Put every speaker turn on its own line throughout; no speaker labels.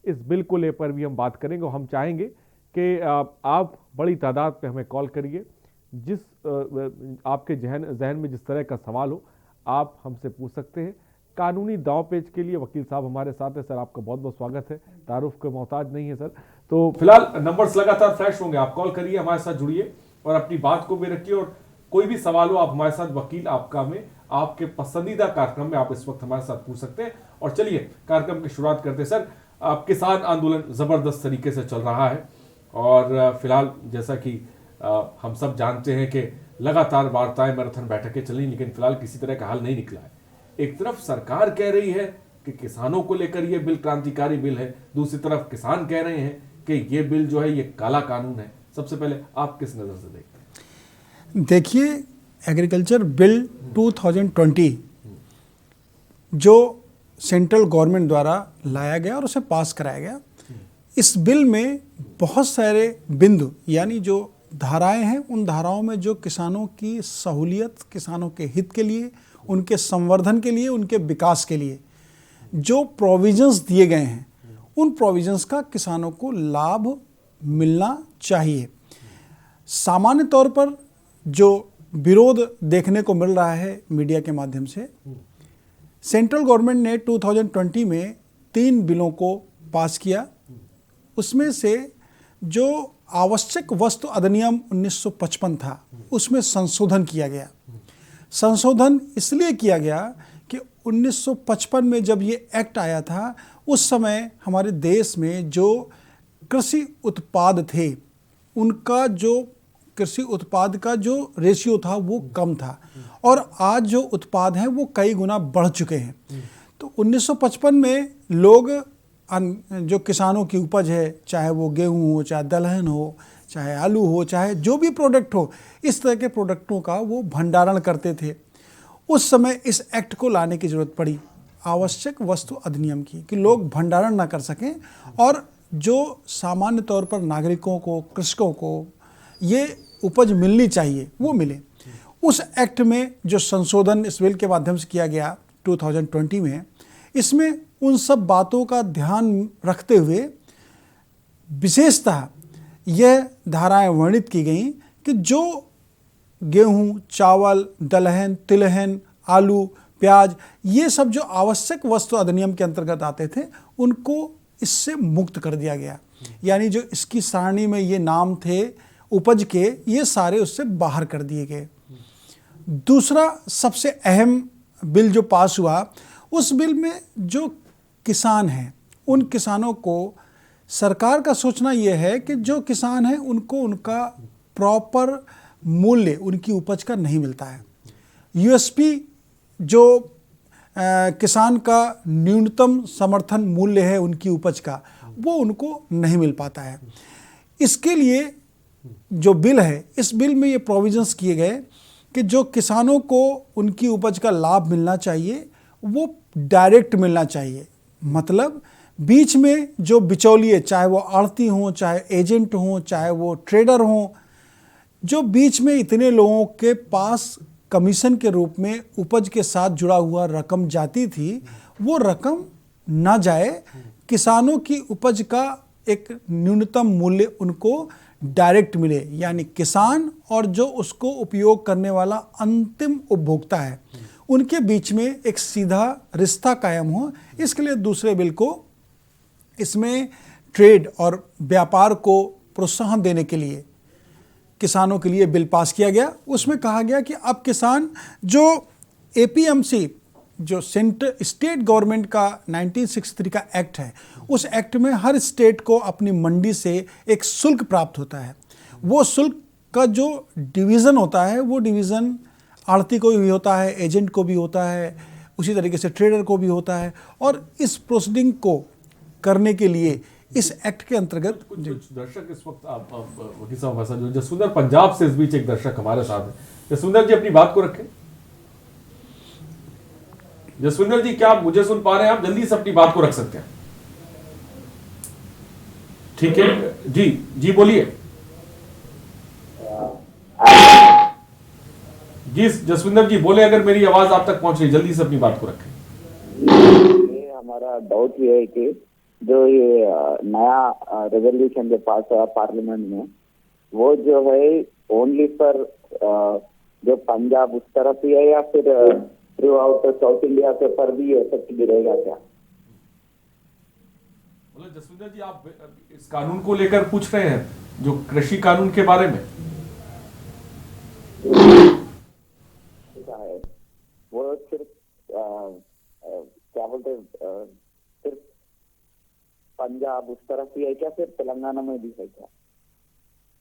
इस बिल को लेकर भी हम बात करेंगे। और हम चाहेंगे कि आप बड़ी तादाद में हमें कॉल करिए। जिस आपके जहन में जिस तरह का सवाल हो आप हमसे पूछ सकते हैं। कानूनी दांव पेच के लिए वकील साहब हमारे साथ है। सर आपका बहुत बहुत स्वागत है, तारुफ के मोहताज नहीं है सर। तो फिलहाल नंबर्स लगातार फ्लैश होंगे, आप कॉल करिए, हमारे साथ जुड़िए और अपनी बात को भी रखिए। और कोई भी सवाल हो आप हमारे साथ वकील आपका में आपके पसंदीदा कार्यक्रम में आप इस वक्त हमारे साथ पूछ सकते हैं। और चलिए कार्यक्रम की शुरुआत करते हैं। सर, किसान आंदोलन जबरदस्त तरीके से चल रहा है और फिलहाल जैसा कि हम सब जानते हैं कि लगातार वार्ताएं मैराथन बैठकें चली, लेकिन फिलहाल किसी तरह का हल नहीं निकला है। एक तरफ सरकार कह रही है कि किसानों को लेकर यह बिल क्रांतिकारी बिल है, दूसरी तरफ किसान कह रहे हैं कि यह बिल जो है यह काला कानून है। सबसे पहले आप किस नजर से देखते हैं?
देखिए, एग्रीकल्चर बिल 2020 जो सेंट्रल गवर्नमेंट द्वारा लाया गया और उसे पास कराया गया, इस बिल में बहुत सारे बिंदु यानी जो धाराएं हैं, उन धाराओं में जो किसानों की सहूलियत, किसानों के हित के लिए, उनके संवर्धन के लिए, उनके विकास के लिए जो प्रोविजंस दिए गए हैं, उन प्रोविजंस का किसानों को लाभ मिलना चाहिए। सामान्य तौर पर जो विरोध देखने को मिल रहा है मीडिया के माध्यम से, सेंट्रल गवर्नमेंट ने 2020 में 3 बिलों को पास किया। उसमें से जो आवश्यक वस्तु अधिनियम 1955 था, उसमें संशोधन किया गया। संशोधन इसलिए किया गया कि 1955 में जब ये एक्ट आया था, उस समय हमारे देश में जो कृषि उत्पाद थे, उनका जो कृषि उत्पाद का जो रेशियो था वो कम था, और आज जो उत्पाद हैं वो कई गुना बढ़ चुके हैं। तो 1955 में लोग जो किसानों की उपज है, चाहे वो गेहूं हो, चाहे दलहन हो, चाहे आलू हो, चाहे जो भी प्रोडक्ट हो, इस तरह के प्रोडक्टों का वो भंडारण करते थे। उस समय इस एक्ट को लाने की ज़रूरत पड़ी, आवश्यक वस्तु अधिनियम की, कि लोग भंडारण ना कर सकें और जो सामान्य तौर पर नागरिकों को, कृषकों को ये उपज मिलनी चाहिए वो मिले। उस एक्ट में जो संशोधन इस बिल के माध्यम से किया गया 2020 में, इसमें उन सब बातों का ध्यान रखते हुए विशेषतः यह धाराएं वर्णित की गई कि जो गेहूं, चावल, दलहन, तिलहन, आलू, प्याज, ये सब जो आवश्यक वस्तु अधिनियम के अंतर्गत आते थे, उनको इससे मुक्त कर दिया गया। यानी जो इसकी सारणी में ये नाम थे उपज के, ये सारे उससे बाहर कर दिए गए। दूसरा सबसे अहम बिल जो पास हुआ, उस बिल में जो किसान हैं, उन किसानों को सरकार का सोचना यह है कि जो किसान हैं उनको उनका प्रॉपर मूल्य उनकी उपज का नहीं मिलता है। यूएसपी जो किसान का न्यूनतम समर्थन मूल्य है उनकी उपज का, वो उनको नहीं मिल पाता है। इसके लिए जो बिल है, इस बिल में ये प्रोविजंस किए गए कि जो किसानों को उनकी उपज का लाभ मिलना चाहिए वो डायरेक्ट मिलना चाहिए। मतलब बीच में जो बिचौलिए, चाहे वो आढ़ती हों, चाहे एजेंट हों, चाहे वो ट्रेडर हों, जो बीच में इतने लोगों के पास कमीशन के रूप में उपज के साथ जुड़ा हुआ रकम जाती थी, वो रकम ना जाए, किसानों की उपज का एक न्यूनतम मूल्य उनको डायरेक्ट मिले। यानी किसान और जो उसको उपयोग करने वाला अंतिम उपभोक्ता है, उनके बीच में एक सीधा रिश्ता कायम हो। इसके लिए दूसरे बिल को इसमें ट्रेड और व्यापार को प्रोत्साहन देने के लिए किसानों के लिए बिल पास किया गया। उसमें कहा गया कि अब किसान जो एपीएमसी, जो स्टेट गवर्नमेंट का 1963 का एक्ट है, उस एक्ट में हर स्टेट को अपनी मंडी से एक शुल्क प्राप्त होता है। वो शुल्क का जो डिवीज़न होता है, वो डिवीज़न आढ़ती को भी होता है, एजेंट को भी होता है, उसी तरीके से ट्रेडर को भी होता है। और इस प्रोसीडिंग को करने के लिए इस एक्ट के अंतर्गत
कुछ दर्शक इस वक्त आप वकील साहब जसविंदर पंजाब से इस बीच एक दर्शक हमारे साथ है। जसविंदर जी अपनी बात को रखें। जसविंदर जी, क्या आप मुझे सुन पा रहे हैं? आप जल्दी से अपनी बात को रख सकते हैं। ठीक है जी, जी बोलिए जी। जसविंदर जी बोले, अगर मेरी आवाज आप तक पहुंच रही, जल्दी से अपनी बात को रखें।
हमारा डाउट ये है कि जो ये नया रेजोल्यूशन जो पास हुआ पार्लियामेंट में, वो जो है ओनली पर जो पंजाब उस तरफ ही है या फिर थ्रू आउट साउथ इंडिया के पर भी इफेक्ट गिरेगा क्या?
मतलब जसविंदर जी, आप इस कानून को लेकर पूछ रहे हैं, जो कृषि कानून के बारे में?
है वो सिर्फ क्या बोलते सिर्फ पंजाब उस तरफ ही है क्या, फिर तेलंगाना में भी है क्या?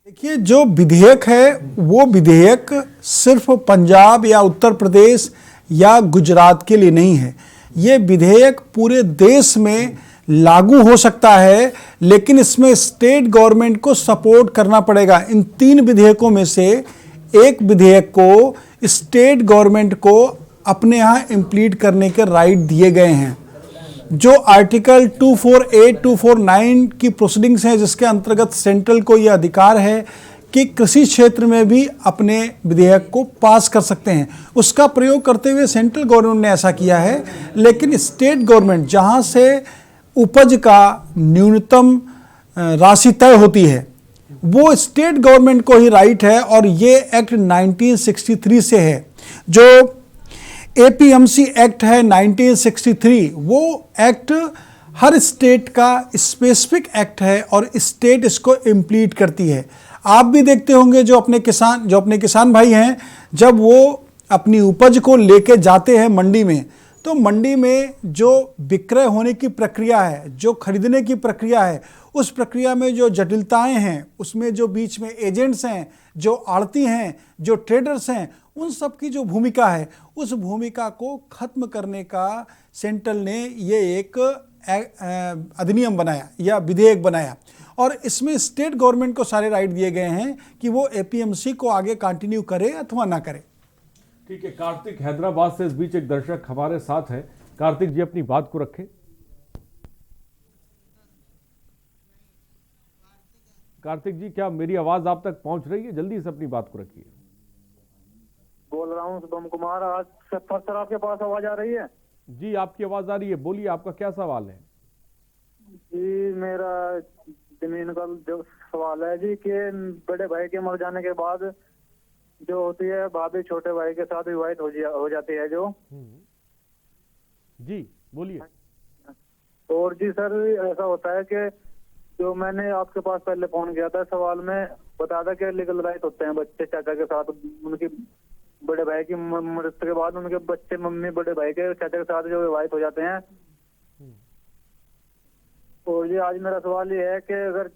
देखिए, जो विधेयक है वो विधेयक सिर्फ पंजाब या उत्तर प्रदेश या गुजरात के लिए नहीं है। ये विधेयक पूरे देश में लागू हो सकता है, लेकिन इसमें स्टेट गवर्नमेंट को सपोर्ट करना पड़ेगा। इन 3 विधेयकों में से एक विधेयक को स्टेट गवर्नमेंट को अपने यहाँ इम्प्लीट करने के राइट दिए गए हैं। जो आर्टिकल 248, 249 की प्रोसीडिंग्स हैं, जिसके अंतर्गत सेंट्रल को यह अधिकार है कि कृषि क्षेत्र में भी अपने विधेयक को पास कर सकते हैं, उसका प्रयोग करते हुए सेंट्रल गवर्नमेंट ने ऐसा किया है। लेकिन स्टेट गवर्नमेंट जहां से उपज का न्यूनतम राशि तय होती है, वो स्टेट गवर्नमेंट को ही राइट है, और ये एक्ट 1963 से है। जो एपीएमसी एक्ट है 1963, वो एक्ट हर स्टेट का स्पेसिफिक एक्ट है और स्टेट इसको इम्प्लीट करती है। आप भी देखते होंगे जो अपने किसान भाई हैं, जब वो अपनी उपज को लेके जाते हैं मंडी में, तो मंडी में जो विक्रय होने की प्रक्रिया है, जो खरीदने की प्रक्रिया है, उस प्रक्रिया में जो जटिलताएं हैं, उसमें जो बीच में एजेंट्स हैं, जो आड़ती हैं, जो ट्रेडर्स हैं, उन सब की जो भूमिका है, उस भूमिका को खत्म करने का सेंट्रल ने ये एक अधिनियम बनाया या विधेयक बनाया, और इसमें स्टेट गवर्नमेंट को सारे राइट दिए गए हैं कि वो एपीएमसी को आगे कंटिन्यू करे अथवा ना करे।
ठीक है, कार्तिक हैदराबाद से इस बीच एक दर्शक हमारे साथ है। कार्तिक जी, अपनी बात को रखें। कार्तिक जी, क्या मेरी आवाज आप तक पहुंच रही है? जल्दी से अपनी बात को रखिए।
बोल रहा हूँ शुभम कुमार। आज सर आपके पास आवाज आ रही है?
जी, आपकी आवाज आ रही है, बोलिए, आपका क्या सवाल है?
जी, मेरा जमीन का जो सवाल है जी, कि बड़े भाई के मर जाने के बाद जो होती है भाभी छोटे भाई के साथ विवाहित हो जाती है जो।
जी बोलिए।
और जी सर, ऐसा होता है कि जो मैंने आपके पास पहले फोन किया था, सवाल में बताया था कि लीगल राइट होते हैं बच्चे चाचा के साथ, उनकी बड़े भाई की मृत्यु के बाद उनके बच्चे मम्मी बड़े भाई के चाचा के साथ जो विवाहित हो जाते हैं। और ये आज मेरा सवाल ये है कि अगर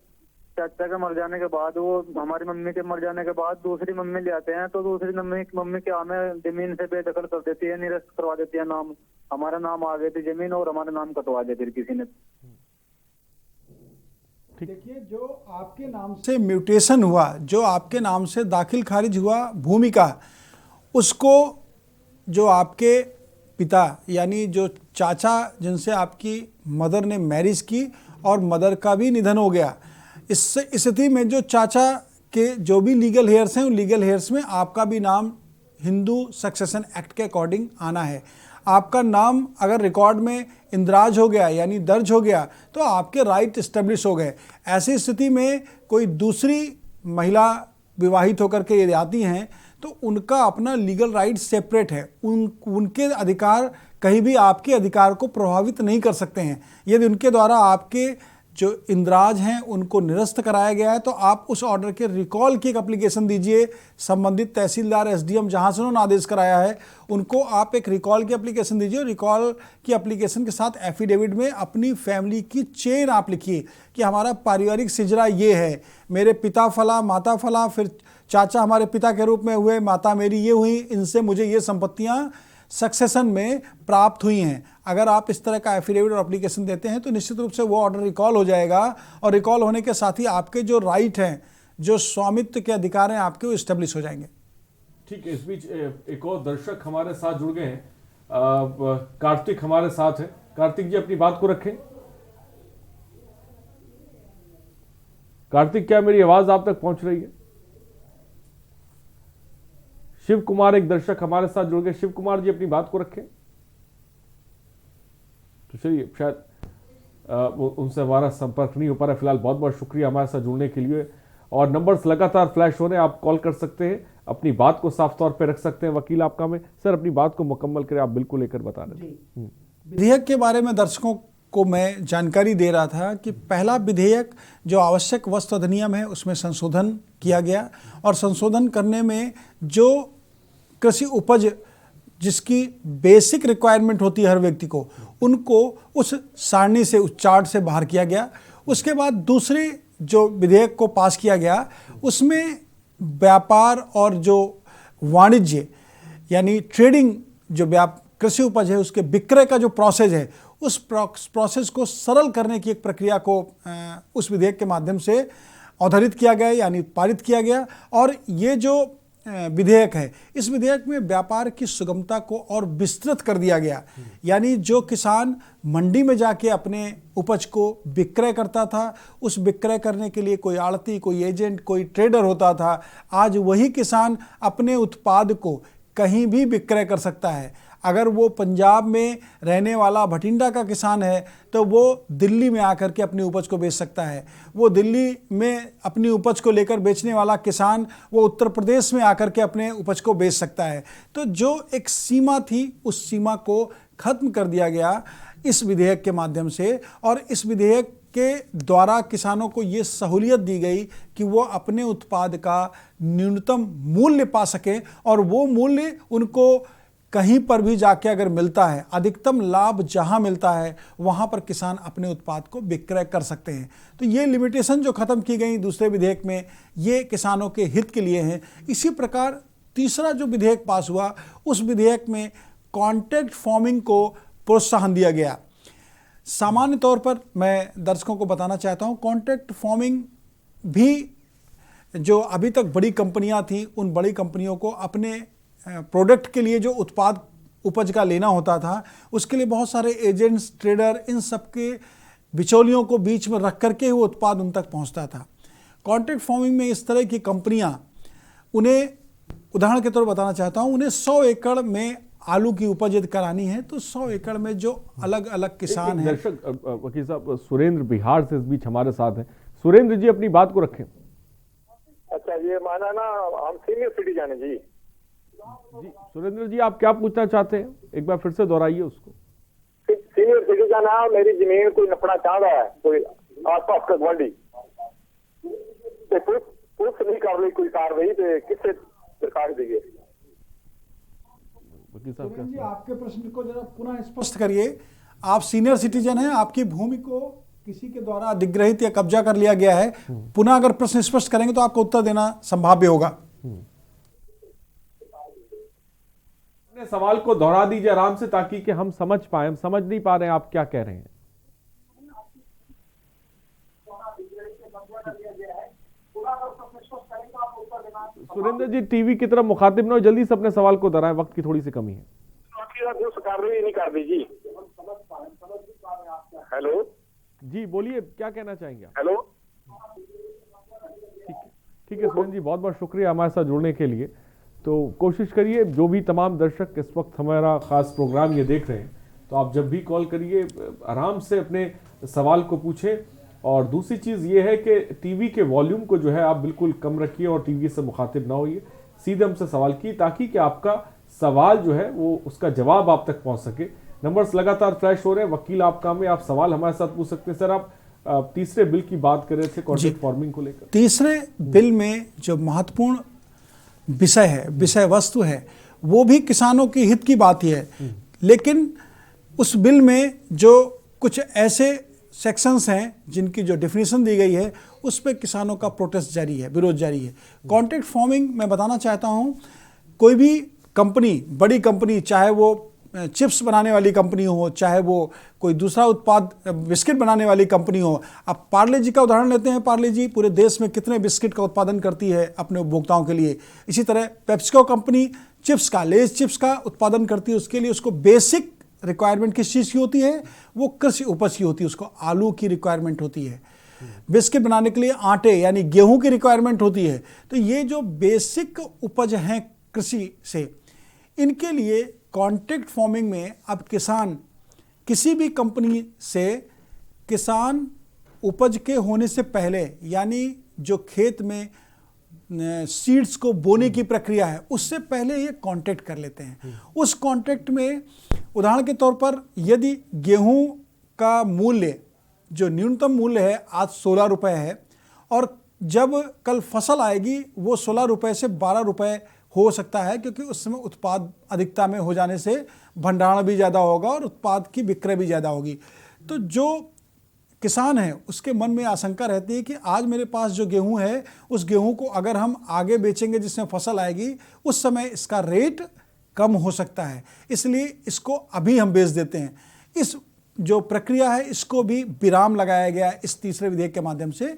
चाचा के मर जाने के बाद, वो हमारी मम्मी के मर जाने के बाद दूसरी मम्मी ले आते हैं, तो दूसरी मम्मी क्या हमें जमीन से बेदखल कर देती है, निरस्त करवा देती है, नाम हमारा नाम आ गई थी जमीन और हमारा नाम कटवा देती किसी ने।
देखिए, जो आपके नाम से म्यूटेशन हुआ, जो आपके नाम से दाखिल खारिज हुआ भूमि का, उसको जो आपके पिता यानी जो चाचा जिनसे आपकी मदर ने मैरिज की और मदर का भी निधन हो गया, इस स्थिति में जो चाचा के जो भी लीगल हेयर्स हैं, उन लीगल हेयर्स में आपका भी नाम हिंदू सक्सेशन एक्ट के अकॉर्डिंग आना है। आपका नाम अगर रिकॉर्ड में इंदराज हो गया यानी दर्ज हो गया, तो आपके राइट इस्टेब्लिश हो गए। ऐसी स्थिति में कोई दूसरी महिला विवाहित होकर के यदि आती हैं, तो उनका अपना लीगल राइट सेपरेट है। उनके अधिकार कहीं भी आपके अधिकार को प्रभावित नहीं कर सकते हैं। यदि उनके द्वारा आपके जो इंदराज हैं उनको निरस्त कराया गया है, तो आप उस ऑर्डर के रिकॉल की एक एप्लीकेशन दीजिए। संबंधित तहसीलदार, एसडीएम जहां से उन्होंने आदेश कराया है, उनको आप एक रिकॉल की एप्लीकेशन दीजिए। रिकॉल की एप्लीकेशन के साथ एफिडेविट में अपनी फैमिली की चेन आप लिखिए कि हमारा पारिवारिक सिजरा ये है, मेरे पिता फला, माता फला, फिर चाचा हमारे पिता के रूप में हुए, माता मेरी ये हुई, इनसे मुझे ये संपत्तियाँ सक्सेशन में प्राप्त हुई हैं। अगर आप इस तरह का एफिडेविट और एप्लीकेशन देते हैं, तो निश्चित रूप से वो ऑर्डर रिकॉल हो जाएगा, और रिकॉल होने के साथ ही आपके जो राइट हैं, जो स्वामित्व के अधिकार हैं आपके, वो इस्टेब्लिश हो जाएंगे।
ठीक है, इस बीच एक और दर्शक हमारे साथ जुड़ गए हैं। कार्तिक हमारे साथ है। कार्तिक जी, अपनी बात को रखें। कार्तिक, क्या मेरी आवाज आप तक पहुंच रही है? शिव कुमार एक दर्शक हमारे साथ जुड़ गए। शिव कुमार जी, अपनी बात को रखें। तो चलिए, शायद उनसे हमारा संपर्क नहीं हो पा रहा। फिलहाल बहुत बहुत शुक्रिया हमारे साथ जुड़ने के लिए, और नंबर्स लगातार फ्लैश हो रहे हैं, आप कॉल कर सकते हैं, अपनी बात को साफ तौर पे रख सकते हैं। वकील आपका में सर अपनी बात को मुकम्मल करें, आप बिल्कुल लेकर बता रहे थे।
विधेयक के बारे में दर्शकों को मैं जानकारी दे रहा था कि पहला विधेयक जो आवश्यक वस्तु अधिनियम है उसमें संशोधन किया गया, और संशोधन करने में जो कृषि उपज जिसकी बेसिक रिक्वायरमेंट होती है हर व्यक्ति को, उनको उस सारणी से, उस चार्ट से बाहर किया गया। उसके बाद दूसरे जो विधेयक को पास किया गया उसमें व्यापार और जो वाणिज्य यानी ट्रेडिंग, जो कृषि उपज है उसके विक्रय का जो प्रोसेस है, उस प्रोसेस को सरल करने की एक प्रक्रिया को उस विधेयक के माध्यम से अवधारित किया गया यानी पारित किया गया। और ये जो विधेयक है, इस विधेयक में व्यापार की सुगमता को और विस्तृत कर दिया गया, यानी जो किसान मंडी में जाके अपने उपज को विक्रय करता था, उस विक्रय करने के लिए कोई आड़ती, कोई एजेंट, कोई ट्रेडर होता था, आज वही किसान अपने उत्पाद को कहीं भी विक्रय कर सकता है। अगर वो पंजाब में रहने वाला भटिंडा का किसान है तो वो दिल्ली में आकर के अपनी उपज को बेच सकता है। वो दिल्ली में अपनी उपज को लेकर बेचने वाला किसान वो उत्तर प्रदेश में आकर के अपने उपज को बेच सकता है। तो जो एक सीमा थी उस सीमा को खत्म कर दिया गया इस विधेयक के माध्यम से, और इस विधेयक के द्वारा किसानों को ये सहूलियत दी गई कि वो अपने उत्पाद का न्यूनतम मूल्य पा सकें, और वो मूल्य उनको कहीं पर भी जाके अगर मिलता है, अधिकतम लाभ जहां मिलता है वहां पर किसान अपने उत्पाद को विक्रय कर सकते हैं। तो ये लिमिटेशन जो खत्म की गई दूसरे विधेयक में, ये किसानों के हित के लिए हैं। इसी प्रकार तीसरा जो विधेयक पास हुआ, उस विधेयक में कॉन्ट्रैक्ट फार्मिंग को प्रोत्साहन दिया गया। सामान्य तौर पर मैं दर्शकों को बताना चाहता हूं, कॉन्ट्रैक्ट फार्मिंग भी जो अभी तक बड़ी कंपनियां थी, उन बड़ी कंपनियों को अपने प्रोडक्ट के लिए जो उत्पाद उपज का लेना होता था, उसके लिए बहुत सारे एजेंट्स, ट्रेडर, इन सब के बिचौलियों को बीच में रख करके वो उत्पाद उन तक पहुंचता था। कॉन्ट्रैक्ट फार्मिंग में इस तरह की कंपनियां, उन्हें उदाहरण के तौर पर बताना चाहता हूं, उन्हें 100 एकड़ में आलू की उपज यदि करानी है तो 100 एकड़ में जो अलग अलग किसान हैं।
दर्शक वकील साहब सुरेंद्र बिहार से इस बीच हमारे साथ हैं। सुरेंद्र जी अपनी बात को रखें।
अच्छा, ये माना ना हम सीनियर सिटीजन है जी।
जी सुरेंद्र जी, आप क्या पूछना चाहते हैं, एक बार फिर से दोहराइए उसको।
सीनियर सिटीजन है, मेरी जमीन कोई नपना चाह रहा है, कोई आसपास का गुआढ़ी, पुलिस नहीं कर रही कोई कार्रवाई, तो किससे सरकार देगी?
जी, आपके प्रश्न को जरा पुनः स्पष्ट करिए। आप सीनियर सिटीजन हैं, आपकी भूमि को किसी के द्वारा अधिग्रहित या कब्जा कर लिया गया है। पुनः अगर प्रश्न स्पष्ट करेंगे तो आपको उत्तर देना संभाव्य होगा।
सवाल को दोहरा दीजिए आराम से, ताकि कि हम समझ पाए। हम समझ नहीं पा रहे हैं आप क्या कह रहे हैं। सुरेंद्र जी, टीवी की तरफ मुखातिब न हो, जल्दी से अपने सवाल को दोहराएं, वक्त की थोड़ी सी कमी है।
नहीं कर दी जी। हेलो
जी बोलिए, क्या कहना चाहेंगे आप?
हेलो,
ठीक है सुरेंद्र जी, बहुत बहुत शुक्रिया हमारे साथ जुड़ने के लिए। तो कोशिश करिए, जो भी तमाम दर्शक इस वक्त हमारा खास प्रोग्राम ये देख रहे हैं, तो आप जब भी कॉल करिए आराम से अपने सवाल को पूछें। और दूसरी चीज़ ये है कि टीवी के वॉल्यूम को जो है आप बिल्कुल कम रखिए और टीवी से मुखातिब ना होइए, सीधे हमसे सवाल कीजिए, ताकि कि आपका सवाल जो है वो उसका जवाब आप तक पहुंच सके। नंबर्स लगातार फ्लैश हो रहे हैं। वकील आप काम में, आप सवाल हमारे साथ पूछ सकते हैं। सर, आप तीसरे बिल की बात कर रहे थे कॉन्ट्रैक्ट फार्मिंग को लेकर।
तीसरे बिल में जो महत्वपूर्ण विषय है, विषय वस्तु है, वो भी किसानों के हित की बात ही है। लेकिन उस बिल में जो कुछ ऐसे सेक्शंस हैं जिनकी जो डेफिनेशन दी गई है, उस पर किसानों का प्रोटेस्ट जारी है, विरोध जारी है। कॉन्ट्रैक्ट फार्मिंग मैं बताना चाहता हूं, कोई भी कंपनी, बड़ी कंपनी, चाहे वो चिप्स बनाने वाली कंपनी हो, चाहे वो कोई दूसरा उत्पाद बिस्किट बनाने वाली कंपनी हो। अब पार्ले जी का उदाहरण लेते हैं। पार्ले जी पूरे देश में कितने बिस्किट का उत्पादन करती है अपने उपभोक्ताओं के लिए। इसी तरह पेप्सिको कंपनी चिप्स का, लेज चिप्स का उत्पादन करती है। उसके लिए उसको बेसिक रिक्वायरमेंट किस चीज़ की होती है? वो कृषि उपज की होती है। उसको आलू की रिक्वायरमेंट होती है। बिस्किट बनाने के लिए आटे यानी गेहूं की रिक्वायरमेंट होती है। तो ये जो बेसिक उपज हैं कृषि से, इनके लिए कॉन्ट्रैक्ट फार्मिंग में अब किसान किसी भी कंपनी से किसान उपज के होने से पहले, यानी जो खेत में सीड्स को बोने की प्रक्रिया है उससे पहले ये कॉन्ट्रैक्ट कर लेते हैं। उस कॉन्ट्रैक्ट में उदाहरण के तौर पर यदि गेहूं का मूल्य जो न्यूनतम मूल्य है आज 16 रुपये है और जब कल फसल आएगी वो 16 रुपये से 12 रुपये हो सकता है, क्योंकि उस समय उत्पाद अधिकता में हो जाने से भंडारण भी ज़्यादा होगा और उत्पाद की विक्रय भी ज़्यादा होगी। तो जो किसान है उसके मन में आशंका रहती है कि आज मेरे पास जो गेहूं है उस गेहूं को अगर हम आगे बेचेंगे जिसमें फसल आएगी उस समय इसका रेट कम हो सकता है, इसलिए इसको अभी हम बेच देते हैं। इस जो प्रक्रिया है इसको भी विराम लगाया गया है इस तीसरे विधेयक के माध्यम से।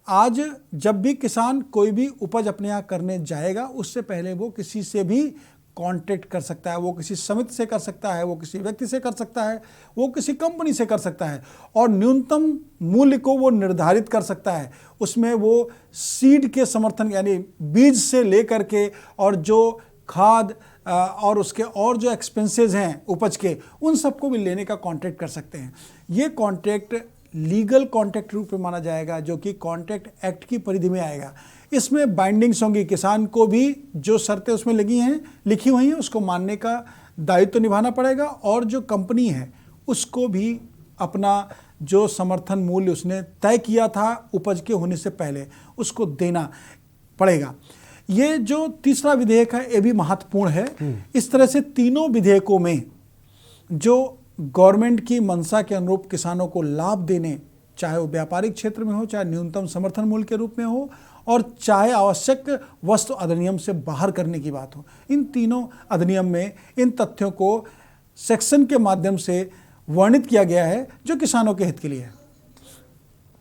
आज जब भी किसान कोई भी उपज अपने यहाँ करने जाएगा उससे पहले वो किसी से भी कॉन्ट्रैक्ट कर सकता है, वो किसी समिति से कर सकता है, वो किसी व्यक्ति से कर सकता है, वो किसी कंपनी से कर सकता है और न्यूनतम मूल्य को वो निर्धारित कर सकता है। उसमें वो सीड के समर्थन यानी बीज से लेकर के और जो खाद और उसके और जो एक्सपेंसेस हैं उपज के उन सबको भी लेने का कॉन्ट्रैक्ट कर सकते हैं। ये कॉन्ट्रैक्ट लीगल कॉन्ट्रैक्ट रूप में माना जाएगा जो कि कॉन्ट्रैक्ट एक्ट की परिधि में आएगा। इसमें बाइंडिंग्स होंगी, किसान को भी जो शर्तें उसमें लिखी हुई हैं उसको मानने का दायित्व निभाना पड़ेगा और जो कंपनी है उसको भी अपना जो समर्थन मूल्य उसने तय किया था उपज के होने से पहले उसको देना पड़ेगा। ये जो तीसरा विधेयक है ये भी महत्वपूर्ण है। इस तरह से तीनों विधेयकों में जो गवर्नमेंट की मंशा के अनुरूप किसानों को लाभ देने, चाहे वो व्यापारिक क्षेत्र में हो, चाहे न्यूनतम समर्थन मूल्य के रूप में हो और चाहे आवश्यक वस्तु अधिनियम से बाहर करने की बात हो, इन तीनों अधिनियम में इन तथ्यों को सेक्शन के माध्यम से वर्णित किया गया है जो किसानों के हित के लिए है।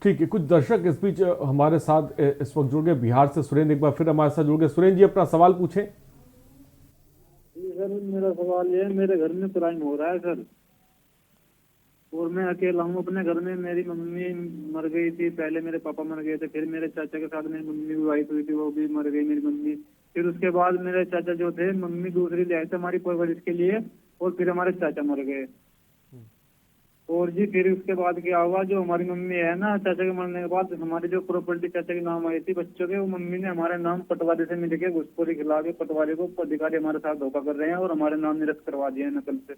ठीक है, कुछ दर्शक इस बीच हमारे साथ इस वक्त जुड़ गए। बिहार से सुरेंद्र एक बार फिर हमारे साथ जुड़ गए। सुरेंद्र जी अपना सवाल पूछें।
सर मेरा सवाल ये है, मेरे घर में क्राइम हो रहा है सर और मैं अकेला हूँ अपने घर में। मेरी मम्मी मर गई थी, पहले मेरे पापा मर गए थे, फिर मेरे चाचा के साथ मेरी मम्मी विवाहित हुई थी, वो भी मर गई मेरी मम्मी। फिर उसके बाद मेरे चाचा जो थे मम्मी दूसरी ले आए थे हमारी परवरिश के लिए और फिर हमारे चाचा मर गए। और जी फिर उसके बाद क्या हुआ, जो हमारी मम्मी है ना चाचा के मरने के बाद हमारी जो प्रॉपर्टी चाचा के नाम आई थी बच्चों के, वो मम्मी ने हमारे नाम पटवारी से मिल के घुसखोरी खिला के पटवारी को अधिकारी हमारे साथ धोखा कर रहे हैं और हमारे नाम निरस्त करवा दिए हैं नकल से।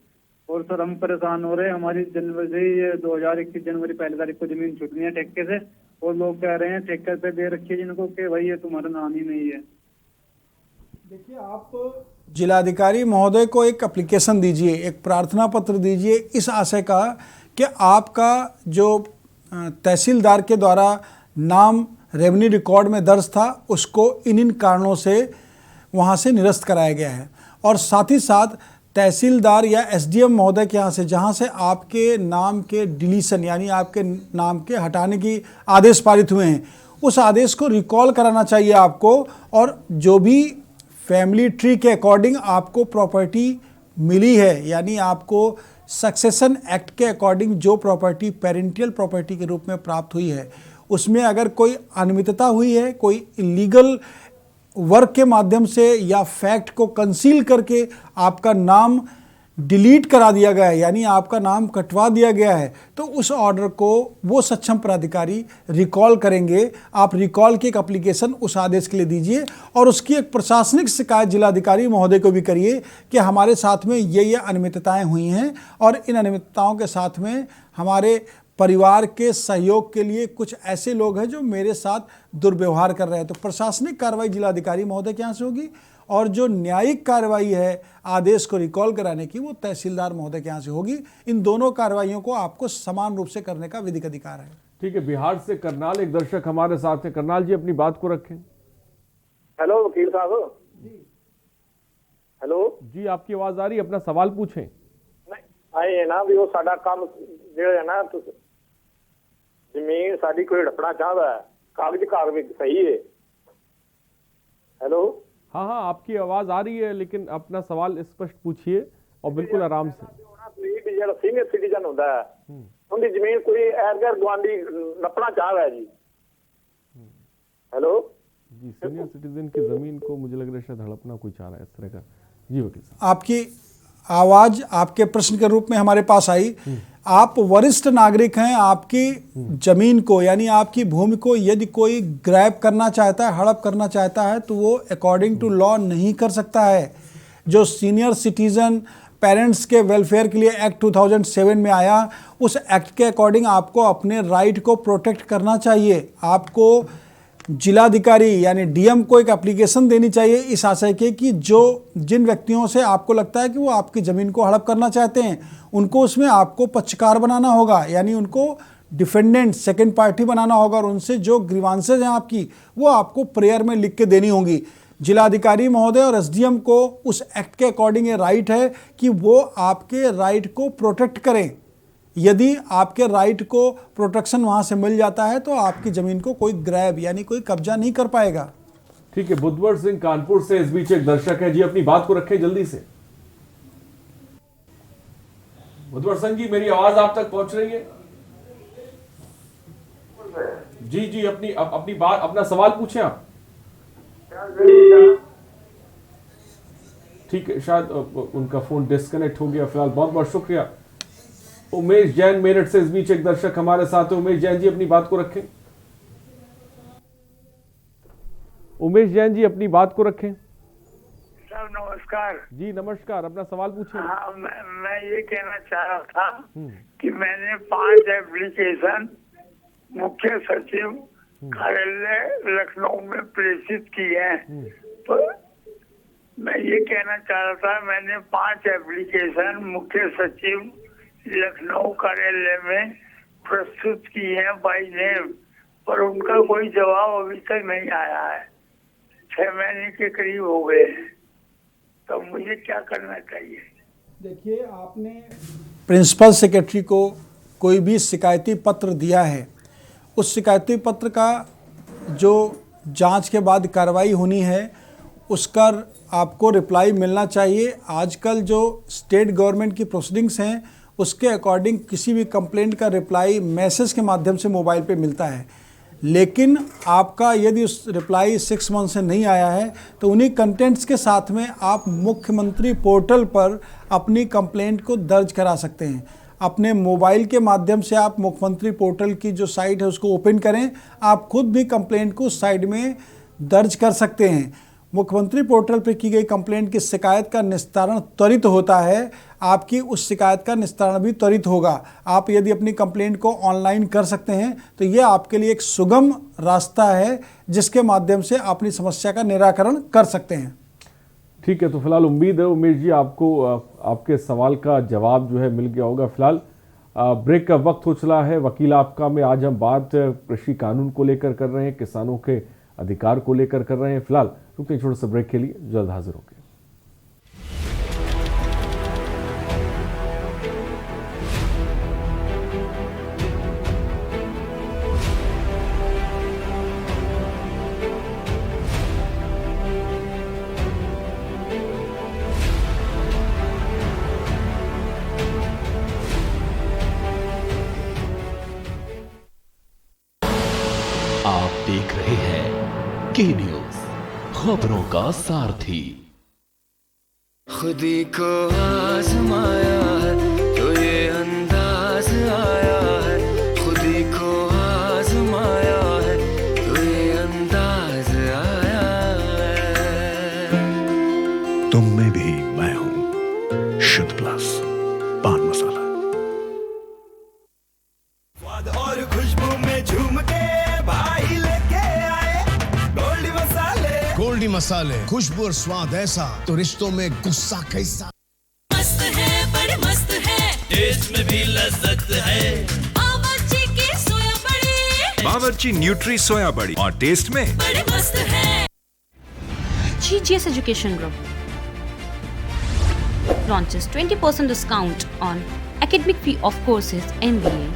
और सर हम परेशान हो रहे हैं, हमारी जनवरी से ये 2021 जनवरी 1 तारीख को जमीन छूटनी है ठेके से और लोग कह रहे हैं ठेके पे दे रखी है जिनको कि भाई ये तुम्हारा नाम ही नहीं है।
देखिए, आप जिलाधिकारी महोदय को एक एप्लीकेशन दीजिए, एक प्रार्थना पत्र दीजिए इस आशय का कि आपका जो तहसीलदार के द्वारा नाम रेवेन्यू रिकॉर्ड में दर्ज था उसको इन कारणों से वहाँ से निरस्त कराया गया है। और साथ ही साथ तहसीलदार या एसडीएम महोदय के यहाँ से जहाँ से आपके नाम के डिलीशन यानी आपके नाम के हटाने की आदेश पारित हुए हैं उस आदेश को रिकॉल कराना चाहिए आपको। और जो भी फैमिली ट्री के अकॉर्डिंग आपको प्रॉपर्टी मिली है यानी आपको सक्सेशन एक्ट के अकॉर्डिंग जो प्रॉपर्टी पेरेंटियल प्रॉपर्टी के रूप में प्राप्त हुई है उसमें अगर कोई अनियमितता हुई है, कोई इलीगल वर्क के माध्यम से या फैक्ट को कंसील करके आपका नाम डिलीट करा दिया गया है यानी आपका नाम कटवा दिया गया है, तो उस ऑर्डर को वो सक्षम प्राधिकारी रिकॉल करेंगे। आप रिकॉल की एक एप्लीकेशन उस आदेश के लिए दीजिए और उसकी एक प्रशासनिक शिकायत जिलाधिकारी महोदय को भी करिए कि हमारे साथ में ये अनियमितताएं हुई हैं और इन अनियमितताओं के साथ में हमारे परिवार के सहयोग के लिए कुछ ऐसे लोग हैं जो मेरे साथ दुर्व्यवहार कर रहे हैं। तो प्रशासनिक कार्रवाई जिलाधिकारी महोदय के यहाँ से होगी और जो न्यायिक कार्रवाई है आदेश को रिकॉल कराने की वो तहसीलदार महोदय के यहाँ से होगी। इन दोनों कार्रवाइयों को आपको समान रूप से करने का विधिक अधिकार है।
ठीक है, बिहार से करनाल एक दर्शक हमारे साथ हैं। करनाल जी अपनी बात को रखें।
हेलो वकील साहब। हेलो
जी, आपकी आवाज आ रही है, अपना सवाल पूछें।
नहीं आए है ना भी वो साडा काम ਜਿਹੜਾ है ना तो जमीन साडी कोई हड़पना चाहता है, कागज सही है। हेलो
हाँ हाँ, आपकी आवाज आ रही है लेकिन अपना सवाल स्पष्ट पूछिए और बिल्कुल आराम से।
ਜਿਹੜਾ सीनियर सिटीजन होता है उनकी जमीन कोई एरगर गुआंढी नपना चाह रहा है जी। हेलो
जी, सीनियर सिटीजन की जमीन को मुझे लग रहा है शायद हड़पना कोई चाह रहा है इस तरह का। जी वकील साहब।
आपकी आवाज आपके प्रश्न के रूप में हमारे पास आई। आप वरिष्ठ नागरिक हैं, आपकी जमीन को यानी आपकी भूमि को यदि कोई ग्रैब करना चाहता है, हड़प करना चाहता है, तो वो अकॉर्डिंग टू लॉ नहीं कर सकता है। जो सीनियर सिटीजन पेरेंट्स के वेलफेयर के लिए एक्ट 2007 में आया, उस एक्ट के अकॉर्डिंग आपको अपने राइट को प्रोटेक्ट करना चाहिए। आपको जिलाधिकारी यानी डीएम को एक एप्लीकेशन देनी चाहिए इस आशय के कि जिन व्यक्तियों से आपको लगता है कि वो आपकी ज़मीन को हड़प करना चाहते हैं, उनको उसमें आपको पक्षकार बनाना होगा, यानी उनको डिफेंडेंट सेकंड पार्टी बनाना होगा, और उनसे जो ग्रीवांसेज हैं आपकी, वो आपको प्रेयर में लिख के देनी होंगी। जिलाधिकारी महोदय और एसडीएम को उस एक्ट के अकॉर्डिंग ये राइट है कि वो आपके राइट को प्रोटेक्ट करें। यदि आपके राइट को प्रोटेक्शन वहां से मिल जाता है तो आपकी जमीन को कोई ग्रैब यानी कोई कब्जा नहीं कर पाएगा।
ठीक है, बुद्धवर सिंह कानपुर से इस बीच एक दर्शक है जी, अपनी बात को रखें जल्दी से। बुद्धवर सिंह जी, मेरी आवाज आप तक पहुंच रही है? जी जी, अपनी बात, अपना सवाल पूछें आप। ठीक है, शायद उनका फोन डिस्कनेक्ट हो गया। फिलहाल बहुत बहुत शुक्रिया। उमेश जैन मेरठ से इस बीच एक दर्शक हमारे साथ है। उमेश जैन जी, अपनी बात को रखें। उमेश जैन जी, अपनी बात को रखें।
सर नमस्कार
जी नमस्कार, अपना सवाल पूछें।
हाँ, मैं ये कहना चाह रहा था कि मैंने 5 एप्लीकेशन मुख्य सचिव कार्यालय लखनऊ में प्रेषित की है। तो मैं ये कहना चाह रहा था, मैंने 5 एप्लीकेशन मुख्य सचिव लखनऊ कार्यालय में प्रस्तुत की है बाय नेम, पर उनका कोई जवाब अभी तक नहीं आया है। 6 महीने के करीब हो गए हैं, तो मुझे क्या करना चाहिए?
देखिए, आपने प्रिंसिपल सेक्रेटरी को कोई भी शिकायती पत्र दिया है, उस शिकायती पत्र का जो जांच के बाद कार्रवाई होनी है उसका आपको रिप्लाई मिलना चाहिए। आजकल जो स्टेट गवर्नमेंट की प्रोसीडिंग्स हैं उसके अकॉर्डिंग किसी भी कंप्लेंट का रिप्लाई मैसेज के माध्यम से मोबाइल पे मिलता है, लेकिन आपका यदि उस रिप्लाई 6 मंथ से नहीं आया है तो उन्हीं कंटेंट्स के साथ में आप मुख्यमंत्री पोर्टल पर अपनी कंप्लेंट को दर्ज करा सकते हैं। अपने मोबाइल के माध्यम से आप मुख्यमंत्री पोर्टल की जो साइट है उसको ओपन करें, आप खुद भी कंप्लेंट को साइड में दर्ज कर सकते हैं। मुख्यमंत्री पोर्टल पर की गई कंप्लेंट की शिकायत का निस्तारण त्वरित होता है, आपकी उस शिकायत का निस्तारण भी त्वरित होगा। आप यदि अपनी कंप्लेंट को ऑनलाइन कर सकते हैं तो ये आपके लिए एक सुगम रास्ता है जिसके माध्यम से अपनी समस्या का निराकरण कर सकते हैं।
ठीक है, तो फिलहाल उम्मीद है उमेश जी आपको आपके सवाल का जवाब जो है मिल गया होगा। फिलहाल ब्रेक का वक्त हो चला है। वकील आपका में आज हम बात कृषि कानून को लेकर कर रहे हैं, किसानों के अधिकार को लेकर कर रहे हैं। फिलहाल रुकते हैं छोटे से ब्रेक के लिए, जल्द हाजिर होंगे।
आप देख रहे हैं के न्यूज, खबरों का सारथी।
खुदी को आजमाया है तो ये अंदाज आया है, खुदी को आजमाया है तो ये अंदाज आया है।
तुम में भी मैं हूं, शुद्ध प्लस पान मसाला।
स्वाद और खुशबू में झूम के भाई लेके आए गोल्डी मसाले।
गोल्डी मसाले, खुशबू और स्वाद ऐसा तो रिश्तों में गुस्सा कैसा।
मस्त है, बड़े मस्त है,
टेस्ट में भी लज्जत है।
बावर्ची की सोया बड़ी,
बावर्ची न्यूट्री सोया बड़ी, और टेस्ट में
बड़े मस्त है। GGS Education Group launches 20% discount on academic fee of courses MBA,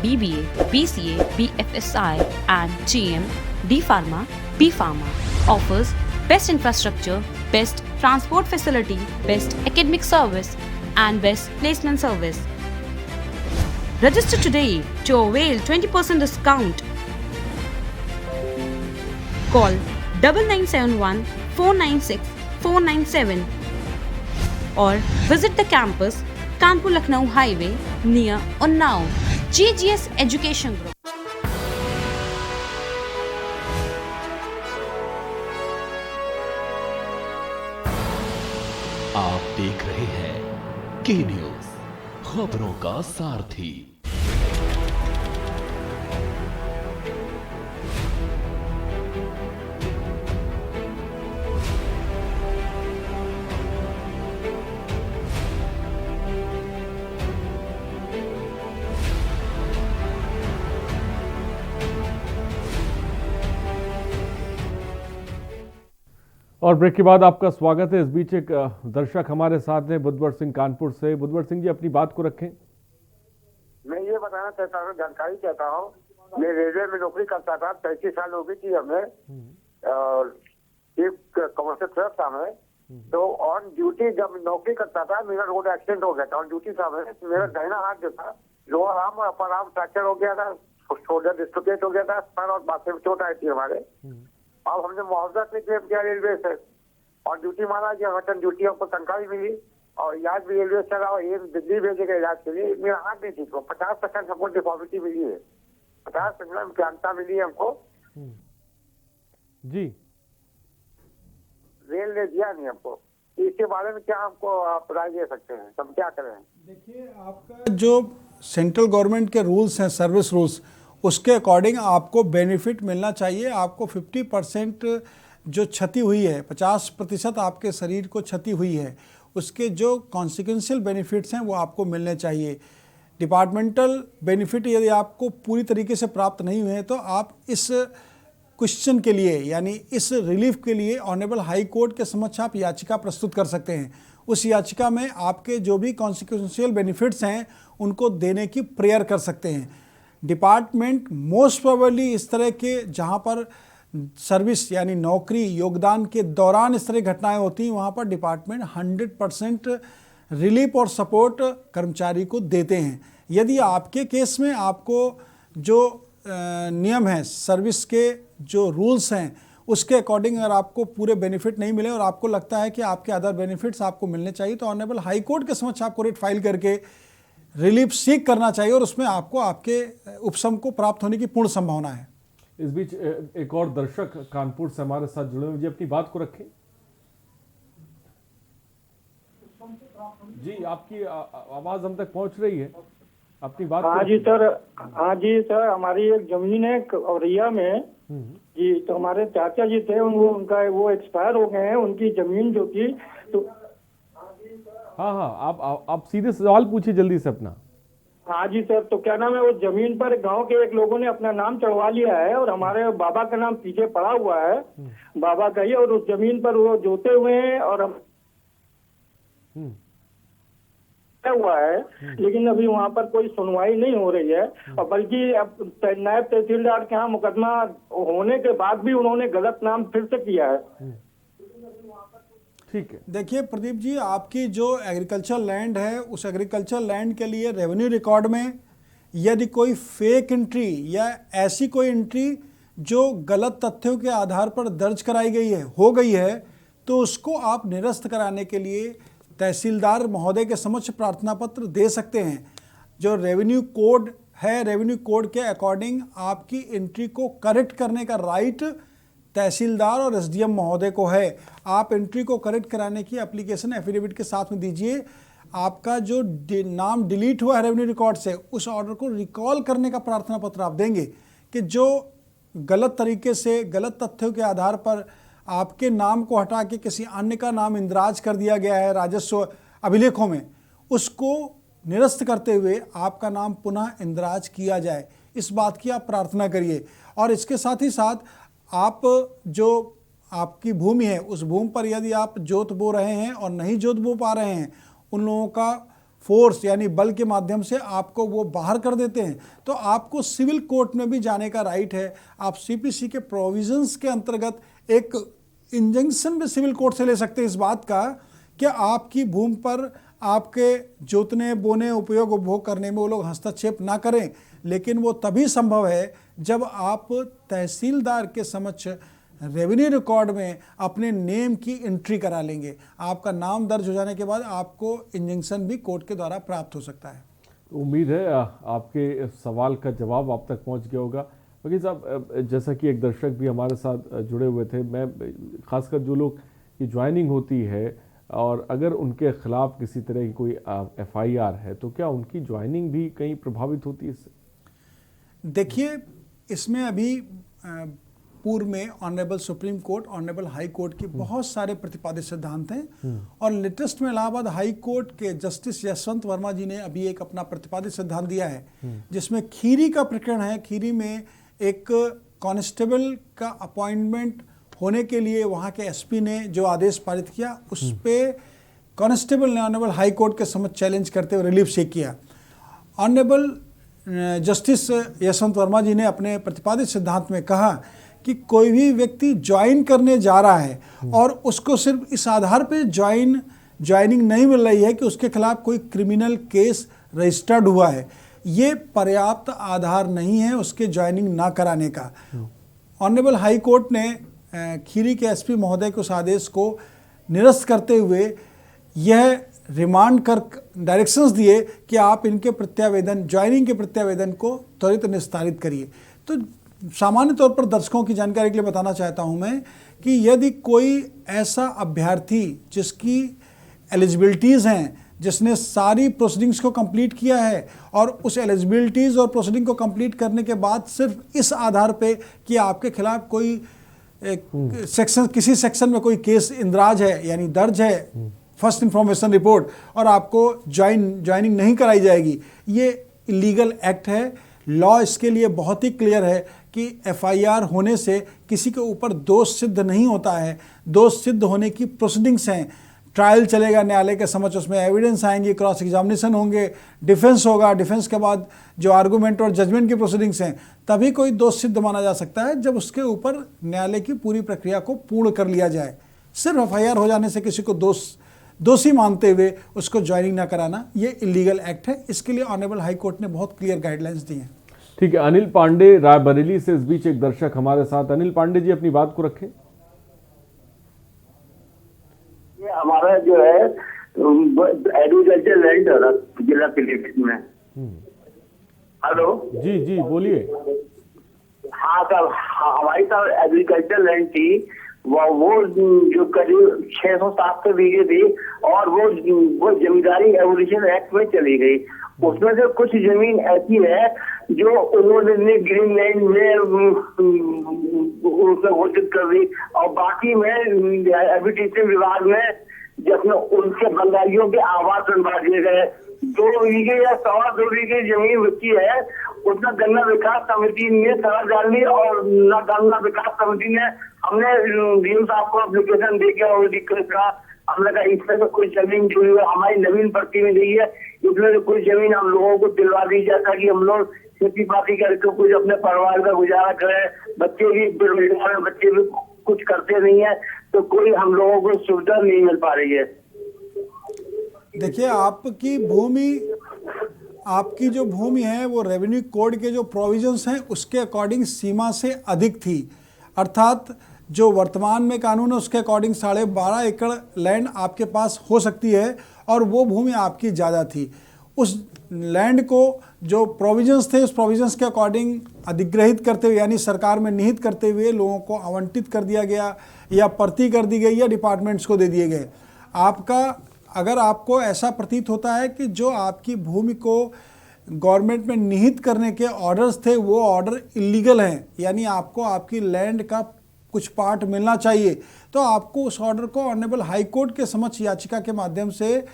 BBA, BCA, BFSI and GM, D Pharma, B Pharma. Offers best infrastructure, best transport facility, best academic service and best placement service. Register today to avail 20% discount. Call 9971 496 497. or visit the campus Kanpur Lucknow Highway near Unnao. GGS Education Group.
आप देख रहे हैं के news, खबरों का सारथी।
और break के बाद आपका स्वागत है। इस बीच एक दर्शक हमारे साथ हैं, बुद्धवर सिंह कानपुर से। बुद्धवर सिंह जी, अपनी बात को रखें।
मैं ये बताना चाहता हूँ, जानकारी चाहता हूँ। मैं रेलवे में नौकरी करता था, 35 साल हो गई थी हमें, और एक कमर्शियल क्लर्क था मैं। तो ऑन ड्यूटी जब नौकरी करता था, मेरा रोड एक्सीडेंट हो गया था। ऑन ड्यूटी था मैं, मेरा दाहिना हाथ जो था, लोअर आर्म और अपर आर्म फ्रैक्चर हो गया था, शोल्डर डिस्लोकेट हो गया था, सर और बात में चोट आई थी हमारे। अब हमने मुआवजा से क्लेम किया रेलवे से, और ड्यूटी माना कि हटन ड्यूटी हमको तनख्वाह भी मिली, और इलाज भी रेलवे चला, और ये दिल्ली भेजे गए इलाज के लिए। मेरा हाथ नहीं ठीक हो, 50% हमको डिफॉर्मिटी मिली है, 50% क्रांता मिली है हमको
जी।
रेल ने दिया नहीं हमको। इसके बारे में क्या हमको आप राय दे सकते हैं, हम क्या करें?
देखिए, आपका जो सेंट्रल गवर्नमेंट के रूल्स हैं, सर्विस रूल्स, उसके अकॉर्डिंग आपको बेनिफिट मिलना चाहिए। आपको 50% जो क्षति हुई है, 50% आपके शरीर को क्षति हुई है, उसके जो कॉन्सिक्वेंशियल बेनिफिट्स हैं वो आपको मिलने चाहिए। डिपार्टमेंटल बेनिफिट यदि आपको पूरी तरीके से प्राप्त नहीं हुए तो आप इस क्वेश्चन के लिए, यानी इस रिलीफ के लिए ऑनरेबल हाई कोर्ट के समक्ष आप याचिका प्रस्तुत कर सकते हैं। उस याचिका में आपके जो भी कॉन्सिक्वेंशियल बेनिफिट्स हैं उनको देने की प्रेयर कर सकते हैं। डिपार्टमेंट मोस्ट प्रोबेबली इस तरह के, जहाँ पर सर्विस यानी नौकरी योगदान के दौरान इस तरह की घटनाएं होती हैं, वहाँ पर डिपार्टमेंट 100% रिलीफ और सपोर्ट कर्मचारी को देते हैं। यदि आपके केस में आपको जो नियम है, सर्विस के जो रूल्स हैं, उसके अकॉर्डिंग अगर आपको पूरे बेनिफिट नहीं मिले और आपको लगता है कि आपके अदर बेनिफिट्स आपको मिलने चाहिए, तो ऑनरेबल हाई कोर्ट के समक्ष आपको रेट फाइल करके रिलीफ सीक करना चाहिए, और उसमें आपको आपके उपशम को प्राप्त होने की पूर्ण संभावना है।
इस बीच एक और दर्शक कानपुर से हमारे साथ जुड़े हुए, जी अपनी बात को रखें। जी, आपकी आवाज हम तक पहुंच रही है, अपनी बात।
हाँ जी सर, हाँ जी सर, हमारी एक जमीन है औरैया में जी, तो हमारे चाचा जी थे, उनका वो एक्सपायर हो गए हैं, उनकी जमीन जो थी तो।
हाँ, आप सीधे सवाल पूछिए जल्दी से अपना।
हाँ जी सर, तो क्या नाम है, वो जमीन पर गांव के एक लोगों ने अपना नाम चढ़वा लिया है, और हमारे बाबा का नाम पीछे पड़ा हुआ है, बाबा का ही, और उस जमीन पर वो जोते हुए हैं और हम हुआ है, लेकिन अभी वहाँ पर कोई सुनवाई नहीं हो रही है, और बल्कि अब नायब तहसीलदार के यहाँ मुकदमा होने के बाद भी उन्होंने गलत नाम फिर से किया है।
ठीक है,
देखिए प्रदीप जी, आपकी जो एग्रीकल्चर लैंड है, उस एग्रीकल्चर लैंड के लिए रेवेन्यू रिकॉर्ड में यदि कोई फेक एंट्री या ऐसी कोई एंट्री जो गलत तथ्यों के आधार पर दर्ज कराई गई है, हो गई है, तो उसको आप निरस्त कराने के लिए तहसीलदार महोदय के समक्ष प्रार्थना पत्र दे सकते हैं। जो रेवेन्यू कोड है, रेवेन्यू कोड के अकॉर्डिंग आपकी एंट्री को करेक्ट करने का राइट तहसीलदार और एसडीएम महोदय को है। आप एंट्री को करेक्ट कराने की एप्लीकेशन एफिडेविट के साथ में दीजिए। आपका जो नाम डिलीट हुआ है रेवेन्यू रिकॉर्ड से, उस ऑर्डर को रिकॉल करने का प्रार्थना पत्र आप देंगे कि जो गलत तरीके से, गलत तथ्यों के आधार पर आपके नाम को हटा के किसी अन्य का नाम इंदराज कर दिया गया है राजस्व अभिलेखों में, उसको निरस्त करते हुए आपका नाम पुनः इंदराज किया जाए। इस बात की आप प्रार्थना करिए। और इसके साथ ही साथ आप जो आपकी भूमि है, उस भूमि पर यदि आप जोत बो रहे हैं और नहीं जोत बो पा रहे हैं, उन लोगों का फोर्स यानी बल के माध्यम से आपको वो बाहर कर देते हैं, तो आपको सिविल कोर्ट में भी जाने का राइट है। आप सीपीसी के प्रोविजंस के अंतर्गत एक इंजंक्शन भी सिविल कोर्ट से ले सकते हैं इस बात का कि आपकी भूमि पर आपके जोतने, बोने, उपयोग, उपभोग करने में वो लोग हस्तक्षेप ना करें। लेकिन वो तभी संभव है जब आप तहसीलदार के समक्ष रेवेन्यू रिकॉर्ड में अपने नेम की एंट्री करा लेंगे। आपका नाम दर्ज हो जाने के बाद आपको इंजंक्शन भी कोर्ट के द्वारा प्राप्त हो सकता है।
उम्मीद है आपके सवाल का जवाब आप तक पहुंच गया होगा। वकील साहब, जैसा कि एक दर्शक भी हमारे साथ जुड़े हुए थे, मैं खासकर जो लोग की ज्वाइनिंग होती है और अगर उनके खिलाफ किसी तरह की कोई FIR है तो क्या उनकी ज्वाइनिंग भी कहीं प्रभावित होती है इससे?
देखिए, इसमें अभी पूर्व में honourable supreme court, honourable high court के बहुत सारे प्रतिपादित सिद्धांत हैं और लेटेस्ट में इलाहाबाद हाई कोर्ट के जस्टिस यशवंत वर्मा जी ने अभी एक अपना प्रतिपादित सिद्धांत दिया है जिसमें खीरी का प्रकरण है। खीरी में एक कांस्टेबल का अपॉइंटमेंट होने के लिए वहाँ के SP ने जो आदेश पारित किया उस पर कांस्टेबल ने ऑनरेबल हाई कोर्ट के समक्ष चैलेंज करते हुए रिलीफ सीख किया। ऑनरेबल जस्टिस यशवंत वर्मा जी ने अपने प्रतिपादित सिद्धांत में कहा कि कोई भी व्यक्ति ज्वाइन करने जा रहा है और उसको सिर्फ इस आधार पे ज्वाइनिंग नहीं मिल रही है कि उसके खिलाफ कोई क्रिमिनल केस रजिस्टर्ड हुआ है, ये पर्याप्त आधार नहीं है उसके ज्वाइनिंग ना कराने का। ऑनरेबल हाई कोर्ट ने खीरी के SP महोदय के उस आदेश को निरस्त करते हुए यह रिमांड कर डायरेक्शंस दिए कि आप इनके प्रत्यावेदन, ज्वाइनिंग के प्रत्यावेदन को त्वरित निस्तारित करिए। तो सामान्य तौर पर दर्शकों की जानकारी के लिए बताना चाहता हूं मैं कि यदि कोई ऐसा अभ्यर्थी जिसकी एलिजिबिलिटीज़ हैं, जिसने सारी प्रोसीडिंग्स को कंप्लीट किया है और उस एलिजिबिलिटीज़ और प्रोसीडिंग को कंप्लीट करने के बाद सिर्फ इस आधार पे कि आपके खिलाफ कोई सेक्शन, किसी सेक्शन में कोई केस इंदराज है यानी दर्ज है, फर्स्ट इंफॉर्मेशन रिपोर्ट, और आपको ज्वाइनिंग नहीं कराई जाएगी, ये इलीगल एक्ट है। लॉ इसके लिए बहुत ही क्लियर है कि FIR होने से किसी के ऊपर दोष सिद्ध नहीं होता है। दोष सिद्ध होने की प्रोसीडिंग्स हैं, ट्रायल चलेगा न्यायालय के समक्ष, उसमें एविडेंस आएंगे, क्रॉस एग्जामिनेशन होंगे, डिफेंस होगा, डिफेंस के बाद जो आर्गूमेंट और जजमेंट की प्रोसीडिंग्स हैं, तभी कोई दोष सिद्ध माना जा सकता है जब उसके ऊपर न्यायालय की पूरी प्रक्रिया को पूर्ण कर लिया जाए। सिर्फ FIR हो जाने से किसी को दोषी मानते हुए उसको ज्वाइनिंग ना कराना, ये इलीगल एक्ट है। इसके लिए ऑनरेबल हाई कोर्ट ने बहुत क्लियर गाइडलाइंस दी हैं।
ठीक है, अनिल पांडे रायबरेली से इस बीच एक दर्शक हमारे साथ। अनिल पांडे जी, अपनी बात को रखें।
ये हमारा जो है एग्रीकल्चर लैंड जिला पीलीभीत में। हेलो
जी जी बोलिए।
हाँ साहब, हमारी साहब एग्रीकल्चर लैंड थी, वो जो करीब 600-700 बीघे थी और वो जमींदारी एवोल्यूशन एक्ट में चली गई। उसमें से कुछ जमीन ऐसी है जो उन्होंने ग्रीन लैंड में उसमें घोषित कर दी और बाकी में हैबिटेशन विभाग में जिसमें उनके बंगालियों के आवास बनवा दिए गए। 2 बीघे या 2.25 बीघे जमीन बची है, उसमें गन्ना विकास समिति ने सलाह डाली और गन्ना विकास समिति ने हमने डीएम साहब को एप्लीकेशन दे के और रिक्वेस्ट करा। हमने कहा इसमें तो कोई जमीन जो है हमारी नवीन भर्ती में गई है, इसमें तो कोई जमीन हम लोगों को दिलवा दी जाए ताकि हम लोग खेती बाड़ी करके कुछ अपने परिवार का गुजारा करें। बच्चे भी बेरोजगार हैं, बच्चे भी कुछ करते नहीं है, तो कोई हम लोगों को सुविधा नहीं मिल पा रही है।
देखिए, आपकी जो भूमि है वो रेवेन्यू कोड के जो प्रोविजंस हैं उसके अकॉर्डिंग सीमा से अधिक थी, अर्थात जो वर्तमान में कानून है उसके अकॉर्डिंग 12.5 एकड़ लैंड आपके पास हो सकती है और वो भूमि आपकी ज़्यादा थी। उस लैंड को जो प्रोविजंस थे उस प्रोविजंस के अकॉर्डिंग अधिग्रहित करते हुए यानी सरकार में निहित करते हुए लोगों को आवंटित कर दिया गया या पर्ती कर दी गई या डिपार्टमेंट्स को दे दिए गए। अगर आपको ऐसा प्रतीत होता है कि जो आपकी भूमि को गवर्नमेंट में निहित करने के ऑर्डर्स थे वो ऑर्डर इलीगल हैं, यानी आपको आपकी लैंड का कुछ पार्ट मिलना चाहिए, तो आपको उस ऑर्डर को ऑनरेबल हाई कोर्ट के समक्ष याचिका के माध्यम से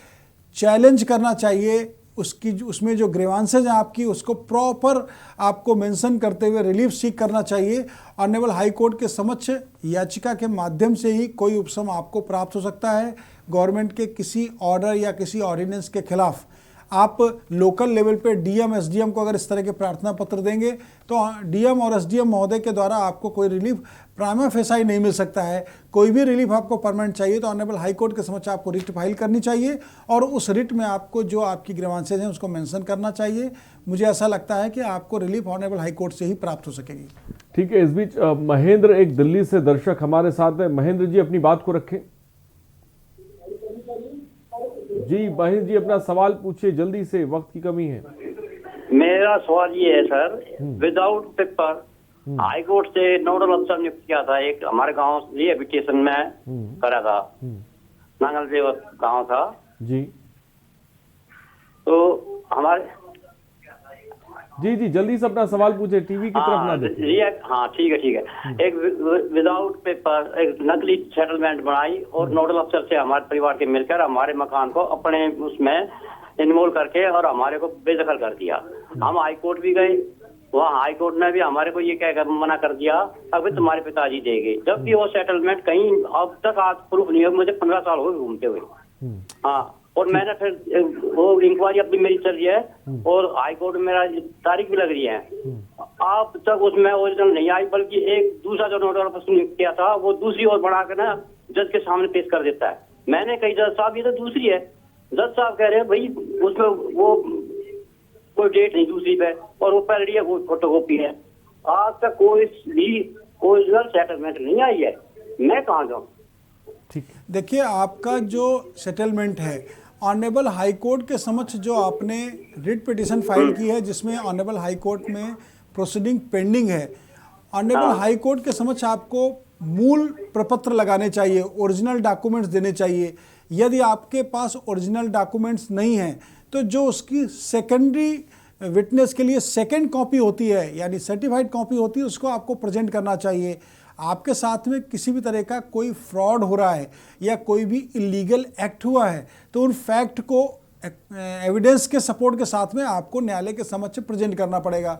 चैलेंज करना चाहिए। उसमें जो ग्रीवांसेज हैं आपकी उसको प्रॉपर आपको मेंशन करते हुए रिलीफ सीक करना चाहिए। ऑनरेबल हाई कोर्ट के समक्ष याचिका के माध्यम से ही कोई उपशम आपको प्राप्त हो सकता है गवर्नमेंट के किसी ऑर्डर या किसी ऑर्डिनेंस के खिलाफ। आप लोकल लेवल पे डीएम एसडीएम को अगर इस तरह के प्रार्थना पत्र देंगे तो डीएम और एसडीएम महोदय के द्वारा आपको कोई रिलीफ प्राइमा फेसाई नहीं मिल सकता है। कोई भी रिलीफ आपको परमानेंट चाहिए तो ऑनरेबल हाई कोर्ट के समक्ष आपको रिट फाइल करनी चाहिए और उस रिट में आपको जो आपकी ग्रीवांसेज हैं उसको मेंशन करना चाहिए। मुझे ऐसा लगता है कि आपको रिलीफ ऑनरेबल हाई कोर्ट से ही प्राप्त हो सकेगी।
ठीक है, इस बीच महेंद्र एक दिल्ली से दर्शक हमारे साथ है। महेंद्र जी अपनी बात को रखें। जी महेंद्र जी अपना सवाल पूछिए जल्दी से, वक्त की कमी है।
मेरा सवाल ये है sir, without paper high court से नोडल अफसर नियुक्त किया था, एक हमारे गांव रिहेबिलिटेशन में करा था, नांगलदेव गांव था
जी।
तो हमारे
जी जल्दी से अपना सवाल पूछे, टीवी की तरफ ना देखिए।
हाँ ठीक है। एक विदाउट पेपर एक नकली सेटलमेंट बनाई और नोडल अफसर से हमारे परिवार के मिलकर हमारे मकान को अपने उसमें इन्वॉल्व करके और हमारे को बेदखल कर दिया। हम हाई कोर्ट भी गए, वहाँ हाई कोर्ट ने भी हमारे को ये कहकर मना कर दिया अभी तुम्हारे पिताजी देंगे, जबकि वो सेटलमेंट कहीं अब तक आज प्रूफ नहीं है। मुझे 15 साल हो गए घूमते हुए। हाँ, और मैंने फिर वो इंक्वायरी अपनी मेरी चल रही है और हाई कोर्ट में मेरा तारीख भी लग रही है, अब तक उसमें ओरिजिनल नहीं आई, बल्कि एक दूसरा जो नोडल अफसर नियुक्त किया था वो दूसरी ओर बढ़ा कर ना जज के सामने पेश कर देता है। मैंने कही जज साहब ये तो दूसरी है, जज साहब कह रहे हैं भाई उसमें वो कोई डेट नहीं दूसरी पे और वो पैरडी है, वो फोटोकॉपी है। आज तक कोई भी ओरिजिनल सेटलमेंट नहीं आई है, मैं कहाँ जाऊँ?
ठीक, देखिए आपका जो सेटलमेंट है ऑनरेबल हाई कोर्ट के समक्ष जो आपने रिट पिटीशन फाइल की है जिसमें ऑनरेबल हाई कोर्ट में प्रोसीडिंग पेंडिंग है, ऑनरेबल हाई कोर्ट के समक्ष आपको मूल प्रपत्र लगाने चाहिए, ओरिजिनल डॉक्यूमेंट्स देने चाहिए। यदि आपके पास ओरिजिनल डॉक्यूमेंट्स नहीं हैं तो जो उसकी सेकेंडरी विटनेस के लिए सेकेंड कॉपी होती है यानी सर्टिफाइड कॉपी होती है उसको आपको प्रेजेंट करना चाहिए। आपके साथ में किसी भी तरह का कोई फ्रॉड हो रहा है या कोई भी इलीगल एक्ट हुआ है तो उन फैक्ट को एविडेंस के सपोर्ट के साथ में आपको न्यायालय के समक्ष प्रेजेंट करना पड़ेगा।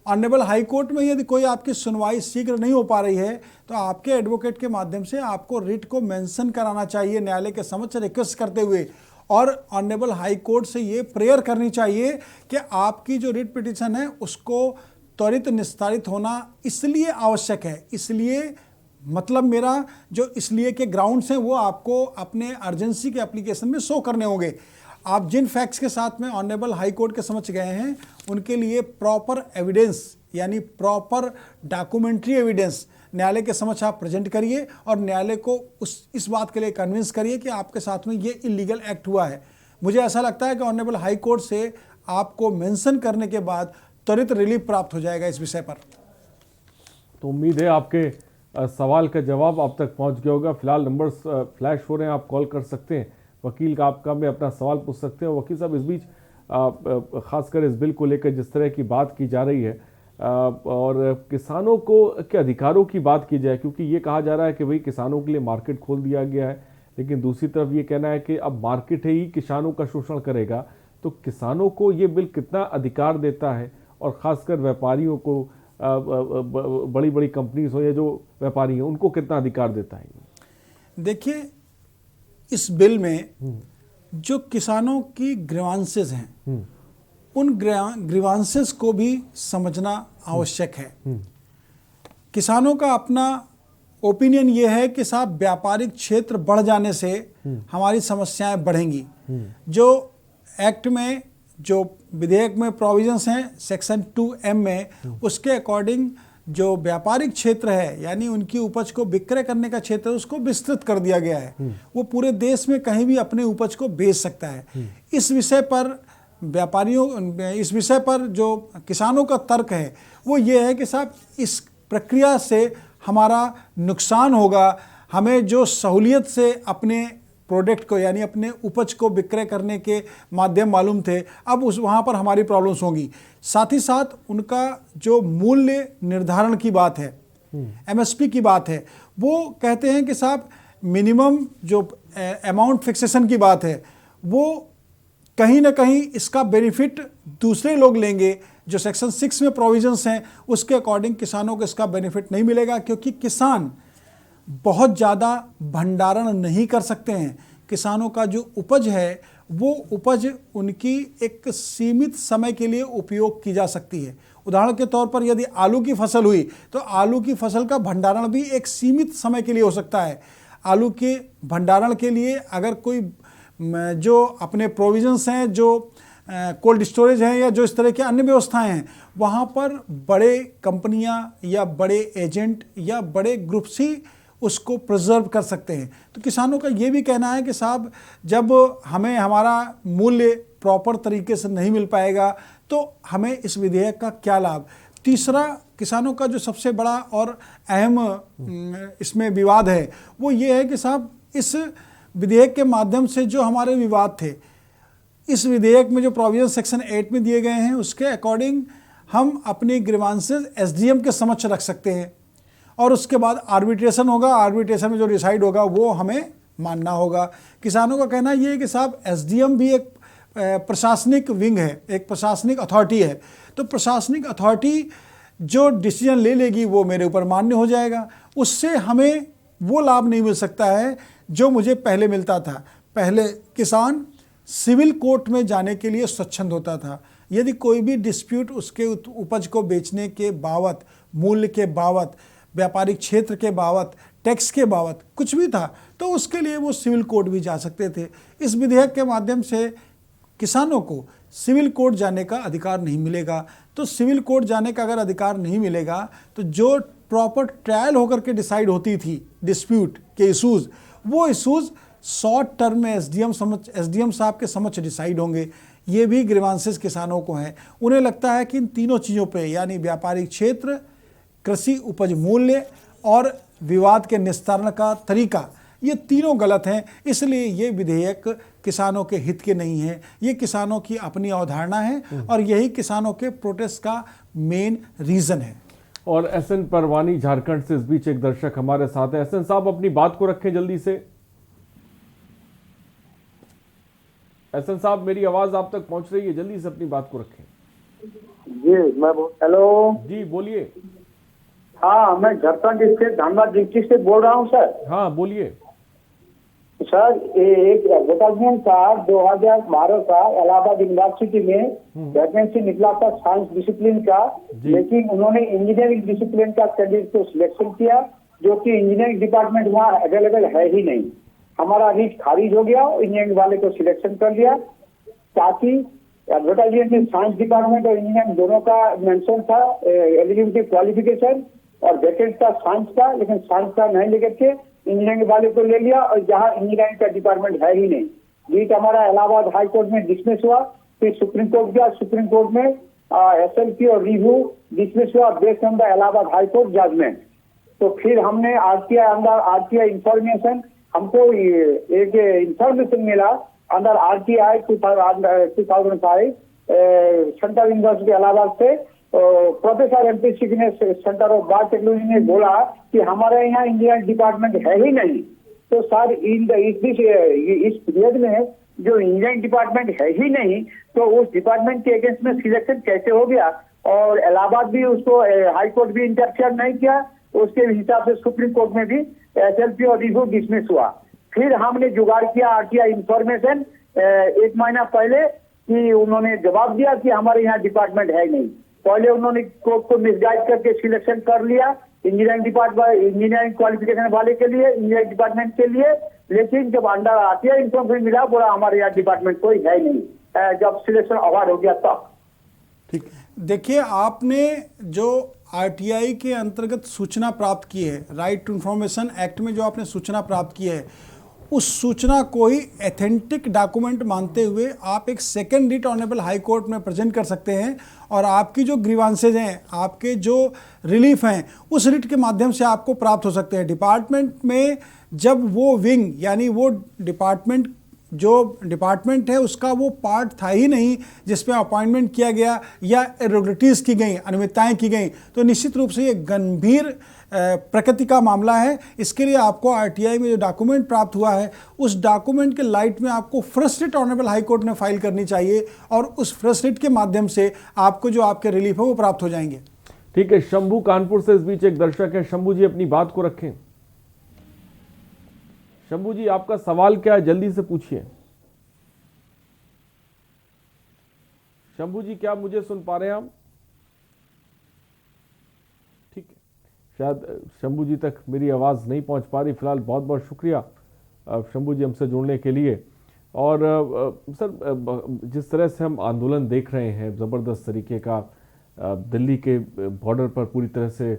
ऑनरेबल हाई कोर्ट में यदि कोई आपकी सुनवाई शीघ्र नहीं हो पा रही है तो आपके एडवोकेट के माध्यम से आपको रिट को मेंशन कराना चाहिए न्यायालय के समक्ष रिक्वेस्ट करते हुए, और ऑनरेबल हाई कोर्ट से ये प्रेयर करनी चाहिए कि आपकी जो रिट पिटीशन है उसको त्वरित निस्तारित होना इसलिए आवश्यक है। इसलिए मतलब मेरा जो इसलिए के ग्राउंड्स हैं वो आपको अपने अर्जेंसी के एप्लीकेशन में शो करने होंगे। आप जिन फैक्ट्स के साथ में ऑनरेबल हाई कोर्ट के समक्ष गए हैं उनके लिए प्रॉपर एविडेंस यानी प्रॉपर डॉक्यूमेंट्री एविडेंस न्यायालय के समक्ष आप प्रेजेंट करिए और न्यायालय को इस बात के लिए कन्विंस करिए कि आपके साथ में ये इलीगल एक्ट हुआ है। मुझे ऐसा लगता है कि ऑनरेबल हाई कोर्ट से आपको मेंशन करने के बाद त्वरित रिलीफ प्राप्त हो जाएगा इस विषय पर।
तो उम्मीद है आपके सवाल का जवाब आप तक पहुंच गया होगा। फिलहाल नंबर्स फ्लैश हो रहे हैं, आप कॉल कर सकते हैं, वकील का आपका में अपना सवाल पूछ सकते हैं। वकील साहब इस बीच खासकर इस बिल को लेकर जिस तरह की बात की जा रही है और किसानों को के अधिकारों की बात की जाए, क्योंकि ये कहा जा रहा है कि भाई किसानों के लिए मार्केट खोल दिया गया है, लेकिन दूसरी तरफ ये कहना है कि अब मार्केट ही किसानों का शोषण करेगा। तो किसानों को ये बिल कितना अधिकार देता है और ख़ासकर व्यापारियों को बड़ी बड़ी कंपनीज हो या जो व्यापारी हैं उनको कितना अधिकार देता है?
देखिए इस बिल में जो किसानों की ग्रीवांसेस हैं उन ग्रीवांसेस को भी समझना आवश्यक है। किसानों का अपना ओपिनियन ये है कि साहब व्यापारिक क्षेत्र बढ़ जाने से हमारी समस्याएं बढ़ेंगी। जो एक्ट में जो विधेयक में प्रोविजंस हैं सेक्शन 2M में उसके अकॉर्डिंग जो व्यापारिक क्षेत्र है यानी उनकी उपज को विक्रय करने का क्षेत्र उसको विस्तृत कर दिया गया है। वो पूरे देश में कहीं भी अपने उपज को बेच सकता है। इस विषय पर जो किसानों का तर्क है वो ये है कि साहब इस प्रक्रिया से हमारा नुकसान होगा, हमें जो सहूलियत से अपने प्रोडक्ट को यानी अपने उपज को विक्रय करने के माध्यम मालूम थे अब वहाँ पर हमारी प्रॉब्लम्स होंगी। साथ ही साथ उनका जो मूल्य निर्धारण की बात है MSP की बात है वो कहते हैं कि साहब मिनिमम जो अमाउंट फिक्सेशन की बात है वो कहीं ना कहीं इसका बेनिफिट दूसरे लोग लेंगे। जो सेक्शन 6 में प्रोविजंस हैं उसके अकॉर्डिंग किसानों को इसका बेनिफिट नहीं मिलेगा, क्योंकि किसान बहुत ज़्यादा भंडारण नहीं कर सकते हैं। किसानों का जो उपज है वो उपज उनकी एक सीमित समय के लिए उपयोग की जा सकती है। उदाहरण के तौर पर यदि आलू की फसल हुई तो आलू की फसल का भंडारण भी एक सीमित समय के लिए हो सकता है। आलू के भंडारण के लिए अगर कोई जो अपने प्रोविजंस हैं, जो कोल्ड स्टोरेज हैं या जो इस तरह की अन्य व्यवस्थाएं हैं, वहाँ पर बड़े कंपनियाँ या बड़े एजेंट या बड़े ग्रुप्स ही उसको प्रिजर्व कर सकते हैं। तो किसानों का ये भी कहना है कि साहब जब हमें हमारा मूल्य प्रॉपर तरीके से नहीं मिल पाएगा तो हमें इस विधेयक का क्या लाभ। तीसरा किसानों का जो सबसे बड़ा और अहम इसमें विवाद है वो ये है कि साहब इस विधेयक के माध्यम से जो हमारे विवाद थे, इस विधेयक में जो प्रोविजन सेक्शन 8 में दिए गए हैं उसके अकॉर्डिंग हम अपनी ग्रीवांसेस एसडीएम के समक्ष रख सकते हैं और उसके बाद आर्बिट्रेशन होगा। आर्बिट्रेशन में जो डिसाइड होगा वो हमें मानना होगा। किसानों का कहना ये है कि साहब एसडीएम भी एक प्रशासनिक विंग है, एक प्रशासनिक अथॉरिटी है, तो प्रशासनिक अथॉरिटी जो डिसीजन ले लेगी वो मेरे ऊपर मान्य हो जाएगा। उससे हमें वो लाभ नहीं मिल सकता है जो मुझे पहले मिलता था। पहले किसान सिविल कोर्ट में जाने के लिए स्वच्छंद होता था। यदि कोई भी डिस्प्यूट उसके उपज को बेचने के बाबत, मूल्य के बाबत, व्यापारिक क्षेत्र के बाबत, टैक्स के बाबत कुछ भी था तो उसके लिए वो सिविल कोर्ट भी जा सकते थे। इस विधेयक के माध्यम से किसानों को सिविल कोर्ट जाने का अधिकार नहीं मिलेगा। तो सिविल कोर्ट जाने का अगर अधिकार नहीं मिलेगा तो जो प्रॉपर ट्रायल होकर के डिसाइड होती थी डिस्प्यूट के इशूज़, वो इशूज़ शॉर्ट टर्म में एसडीएम साहब के समक्ष डिसाइड होंगे। ये भी ग्रीवांसेस किसानों को हैं। उन्हें लगता है कि इन तीनों चीज़ों पे यानी व्यापारिक क्षेत्र, कृषि उपज मूल्य और विवाद के निस्तारण का तरीका, ये तीनों गलत हैं। इसलिए ये विधेयक किसानों के हित के नहीं है, ये किसानों की अपनी अवधारणा है और यही किसानों के प्रोटेस्ट का मेन रीज़न है।
और एसएन परवानी झारखंड से इस बीच एक दर्शक हमारे साथ है। एसएन साहब अपनी बात को रखें जल्दी से। एसएन साहब मेरी आवाज आप तक पहुंच रही है, जल्दी से अपनी बात को रखें।
जी मैं हेलो जी
बोलिए।
हाँ मैं झारखंड स्टेट धनबाद डिस्ट्रिक्ट से बोल रहा हूँ सर।
हाँ बोलिए
सर। एक एडवर्टाइजमेंट था 2012 का इलाहाबाद यूनिवर्सिटी में वैकेंसी निकला था साइंस डिसिप्लिन का, लेकिन उन्होंने इंजीनियरिंग डिसिप्लिन का कैंडिडेट को सिलेक्शन किया जो कि इंजीनियरिंग डिपार्टमेंट वहाँ अवेलेबल है ही नहीं। हमारा रीच खारिज हो गया, इंजीनियरिंग वाले को सिलेक्शन कर लिया ताकि एडवर्टाइजमेंट में साइंस डिपार्टमेंट और इंजीनियरिंग दोनों का मेंशन था एलिजिबिलिटी क्वालिफिकेशन और वैकेंट था साइंस का, लेकिन साइंस का नहीं लेकर के इंजीनियरिंग वाले को ले लिया और जहाँ इंजीनियरिंग का डिपार्टमेंट है ही नहीं। रीट हमारा इलाहाबाद हाई कोर्ट में डिसमिस हुआ, फिर सुप्रीम कोर्ट गया, सुप्रीम कोर्ट में एसएलपी और रिव्यू डिसमिस हुआ based on the Allahabad high court judgment. तो फिर हमने आरटीआई इंफॉर्मेशन, हमको एक इंफॉर्मेशन मिला under RTI 2005 central university Allahabad से प्रोफेसर एमपी सिंह ने सेंटर ऑफ बायो टेक्नोलॉजी ने बोला कि हमारे यहाँ इंजीनियरिंग डिपार्टमेंट है ही नहीं। तो सर इस पीरियड में जो इंजीनियरिंग डिपार्टमेंट है ही नहीं तो उस डिपार्टमेंट के अगेंस्ट में सिलेक्शन कैसे हो गया? और इलाहाबाद भी उसको हाई कोर्ट भी इंटरफेयर नहीं किया, उसके हिसाब से सुप्रीम कोर्ट में भी एसएलपी और रिव्यू डिसमिस हुआ। फिर हमने जुगाड़ किया आरटीआई इंफॉर्मेशन 1 महीना पहले कि उन्होंने जवाब दिया कि हमारे यहाँ डिपार्टमेंट है नहीं। पहले उन्होंने कोर्ट को मिसगाइड करके सिलेक्शन कर लिया इंजीनियरिंग डिपार्टमेंट, इंजीनियरिंग क्वालिफिकेशन वाले के लिए, इंजीनियरिंग डिपार्टमेंट के लिए, लेकिन जब अंडर आरटीआई इंफॉर्मेशन मिला बोला हमारे यहाँ डिपार्टमेंट कोई है नहीं, जब सिलेक्शन अवार्ड हो गया तब।
ठीक, देखिए आपने जो आरटीआई के अंतर्गत सूचना प्राप्त की है, राइट टू इंफॉर्मेशन एक्ट में जो आपने सूचना प्राप्त की है, उस सूचना को ही एथेंटिक डॉक्यूमेंट मानते हुए आप एक second writ honourable high court में प्रेजेंट कर सकते हैं और आपकी जो ग्रीवांसेज हैं, आपके जो रिलीफ हैं, उस रिट के माध्यम से आपको प्राप्त हो सकते हैं। डिपार्टमेंट में जब वो विंग यानी वो डिपार्टमेंट जो डिपार्टमेंट है उसका वो पार्ट था ही नहीं जिसमें अपॉइंटमेंट किया गया या इरेगुलरिटीज़ की गई, अनियमितताएं की गई, तो निश्चित रूप से ये गंभीर प्रकृति का मामला है। इसके लिए आपको आरटीआई में जो डॉक्यूमेंट प्राप्त हुआ है उस डॉक्यूमेंट के लाइट में आपको first writ honourable high court में फाइल करनी चाहिए और उस फर्स्ट रिट के माध्यम से आपको जो आपके रिलीफ है वो प्राप्त हो जाएंगे।
ठीक है, शंभू कानपुर से इस बीच एक दर्शक है। शंभू जी अपनी बात को रखें। शंभू जी आपका सवाल क्या है, जल्दी से पूछिए। शंभू जी, क्या मुझे सुन पा रहे हैं हम? ठीक है, शायद शंभू जी तक मेरी आवाज़ नहीं पहुंच पा रही। फिलहाल बहुत बहुत शुक्रिया शंभू जी हमसे जुड़ने के लिए। और सर, जिस तरह से हम आंदोलन देख रहे हैं ज़बरदस्त तरीके का, दिल्ली के बॉर्डर पर पूरी तरह से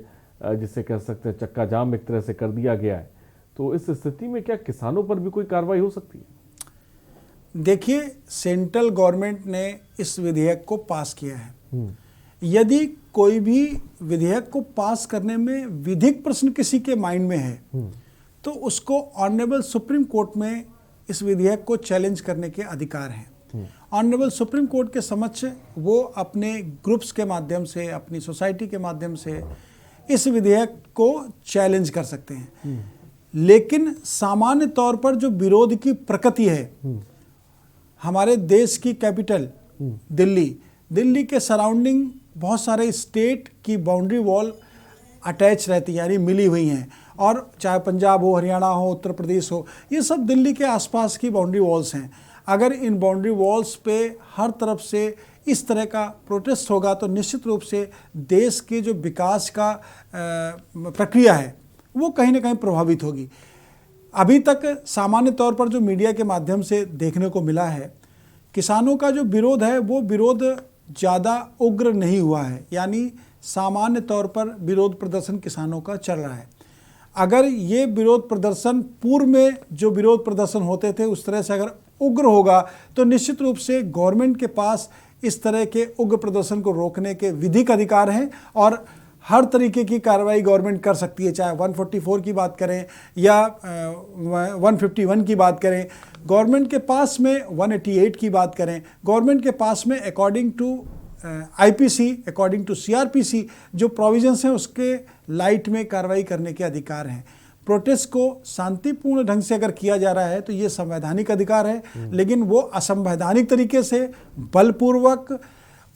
जिसे कह सकते हैं चक्का जाम एक तरह से कर दिया गया है, तो इस स्थिति में क्या किसानों पर भी कोई कार्रवाई हो सकती है?
देखिए, सेंट्रल गवर्नमेंट ने इस विधेयक को पास किया है। यदि कोई भी विधेयक को पास करने में विधिक प्रश्न किसी के माइंड में है तो उसको ऑनरेबल सुप्रीम कोर्ट में इस विधेयक को चैलेंज करने के अधिकार हैं। ऑनरेबल सुप्रीम कोर्ट के समक्ष वो अपने ग्रुप्स के माध्यम से, अपनी सोसाइटी के माध्यम से इस विधेयक को चैलेंज कर सकते हैं। लेकिन सामान्य तौर पर जो विरोध की प्रकृति है, हमारे देश की कैपिटल दिल्ली के सराउंडिंग बहुत सारे स्टेट की बाउंड्री वॉल अटैच रहती है, यानी मिली हुई हैं। और चाहे पंजाब हो, हरियाणा हो, उत्तर प्रदेश हो, ये सब दिल्ली के आसपास की बाउंड्री वॉल्स हैं। अगर इन बाउंड्री वॉल्स पे हर तरफ से इस तरह का प्रोटेस्ट होगा तो निश्चित रूप से देश के जो विकास का प्रक्रिया है वो कहीं ना कहीं प्रभावित होगी। अभी तक सामान्य तौर पर जो मीडिया के माध्यम से देखने को मिला है, किसानों का जो विरोध है वो विरोध ज़्यादा उग्र नहीं हुआ है, यानी सामान्य तौर पर विरोध प्रदर्शन किसानों का चल रहा है। अगर ये विरोध प्रदर्शन पूर्व में जो विरोध प्रदर्शन होते थे उस तरह से अगर उग्र होगा तो निश्चित रूप से गवर्नमेंट के पास इस तरह के उग्र प्रदर्शन को रोकने के विधिक अधिकार हैं और हर तरीके की कार्रवाई गवर्नमेंट कर सकती है, चाहे 144 की बात करें या 151 की बात करें, गवर्नमेंट के पास में 188 की बात करें, गवर्नमेंट के पास में according to IPC, according to CrPC जो प्रोविजंस हैं उसके लाइट में कार्रवाई करने के अधिकार हैं। प्रोटेस्ट को शांतिपूर्ण ढंग से अगर किया जा रहा है तो ये संवैधानिक अधिकार है, लेकिन वो असंवैधानिक तरीके से बलपूर्वक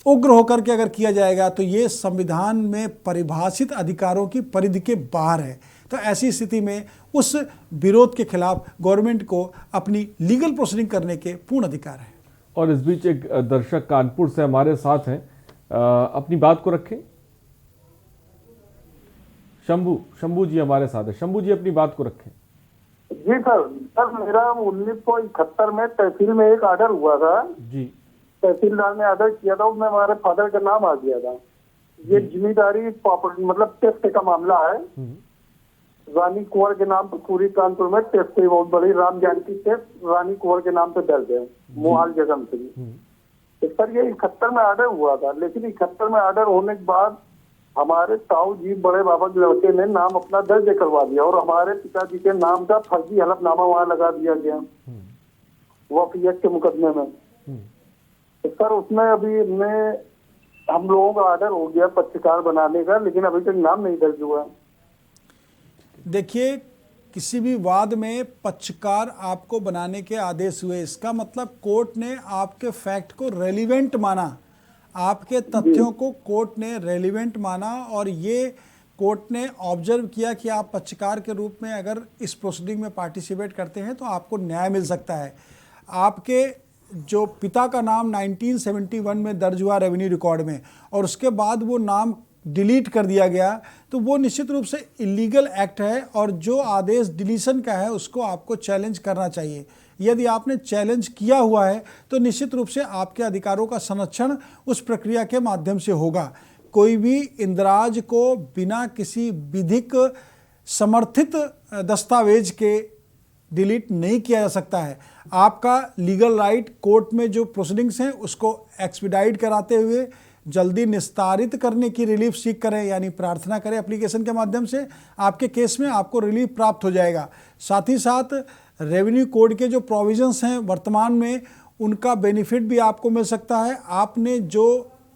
उग्र होकर के अगर किया जाएगा तो ये संविधान में परिभाषित अधिकारों की परिधि के बाहर है। तो ऐसी स्थिति में उस विरोध के खिलाफ गवर्नमेंट को अपनी लीगल प्रोसीडिंग करने के पूर्ण अधिकार है।
और इस बीच एक दर्शक कानपुर से हमारे साथ हैं, अपनी बात को रखें। शंभू जी हमारे साथ है। शंभू जी अपनी बात को रखें।
जी सर, मेरा 1971 में तहसील में एक ऑर्डर हुआ था
जी,
तहसीलदार ने ऑर्डर किया था, उसमें हमारे फादर का नाम आ गया था। ये जिम्मेदारी प्रॉपर्टी मतलब टेस्ट का मामला है। रानी कुंवर के नाम पर पूरी कानपुर में टेस्ट बहुत बड़ी राम जानकी टेस्ट रानी कुंवर के नाम पे दर्ज है, मोहाल जगम से। सर ये 71 में ऑर्डर हुआ था, लेकिन 71 में ऑर्डर होने के बाद हमारे ताऊ जी बड़े बाबा के लड़के ने नाम अपना दर्ज करवा दिया और हमारे पिताजी के नाम का फर्जी हलफनामा वहां लगा दिया गया वफियत के मुकदमे में। तो सर उसमें अभी हम लोगों का ऑर्डर हो गया पत्रकार बनाने का, लेकिन अभी तक नाम नहीं दर्ज हुआ।
देखिए, किसी भी वाद में पक्षकार आपको बनाने के आदेश हुए, इसका मतलब कोर्ट ने आपके फैक्ट को रेलिवेंट माना, आपके तथ्यों को कोर्ट ने रेलिवेंट माना और ये कोर्ट ने ऑब्जर्व किया कि आप पक्षकार के रूप में अगर इस प्रोसीडिंग में पार्टिसिपेट करते हैं तो आपको न्याय मिल सकता है। आपके जो पिता का नाम 1971 में दर्ज हुआ रेवेन्यू रिकॉर्ड में और उसके बाद वो नाम डिलीट कर दिया गया, तो वो निश्चित रूप से इलीगल एक्ट है और जो आदेश डिलीशन का है उसको आपको चैलेंज करना चाहिए। यदि आपने चैलेंज किया हुआ है तो निश्चित रूप से आपके अधिकारों का संरक्षण उस प्रक्रिया के माध्यम से होगा। कोई भी इंदराज को बिना किसी विधिक समर्थित दस्तावेज के डिलीट नहीं किया जा सकता है। आपका लीगल राइट कोर्ट में जो प्रोसीडिंग्स हैं उसको एक्सपीडाइट कराते हुए जल्दी निस्तारित करने की रिलीफ सीख करें, यानी प्रार्थना करें एप्लीकेशन के माध्यम से, आपके केस में आपको रिलीफ प्राप्त हो जाएगा। साथ ही साथ रेवेन्यू कोड के जो प्रोविजंस हैं वर्तमान में उनका बेनिफिट भी आपको मिल सकता है। आपने जो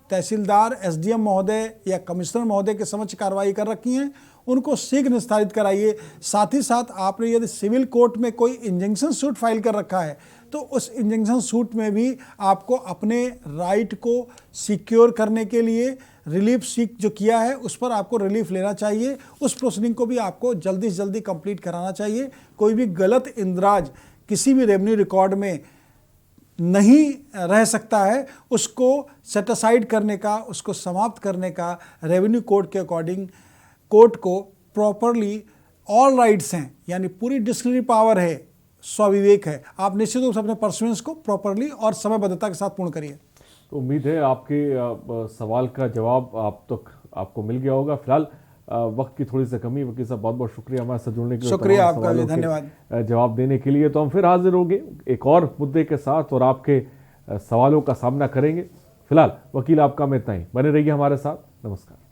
तहसीलदार, एसडीएम महोदय या कमिश्नर महोदय के समक्ष कार्रवाई कर रखी हैं उनको शीघ्र निस्तारित कराइए। साथ ही साथ आपने यदि सिविल कोर्ट में कोई इंजंक्शन सूट फाइल कर रखा है तो उस इंजंक्शन सूट में भी आपको अपने राइट को सिक्योर करने के लिए रिलीफ सीख जो किया है उस पर आपको रिलीफ लेना चाहिए। उस प्रोसीडिंग को भी आपको जल्दी से जल्दी कंप्लीट कराना चाहिए। कोई भी गलत इंदराज किसी भी रेवेन्यू रिकॉर्ड में नहीं रह सकता है, उसको सेट असाइड करने का, उसको समाप्त करने का रेवेन्यू कोड के अकॉर्डिंग कोर्ट को प्रॉपरली ऑल राइट्स हैं, यानी पूरी डिस्क्रिशनरी पावर है, स्वविवेक है। आप निश्चित रूप से अपने परसुएंस को प्रॉपरली और समयबद्धता के साथ पूर्ण करिए।
तो उम्मीद है आपके सवाल का जवाब आपको मिल गया होगा। फिलहाल वक्त की थोड़ी सी कमी, वकील साहब बहुत बहुत शुक्रिया हमारे साथ जुड़ने के लिए,
शुक्रिया आपका भी, धन्यवाद
जवाब देने के लिए। तो हम फिर हाजिर होंगे एक और मुद्दे के साथ और आपके सवालों का सामना करेंगे। फिलहाल वकील आपका मैं इतना ही, बने रहिए हमारे साथ। नमस्कार।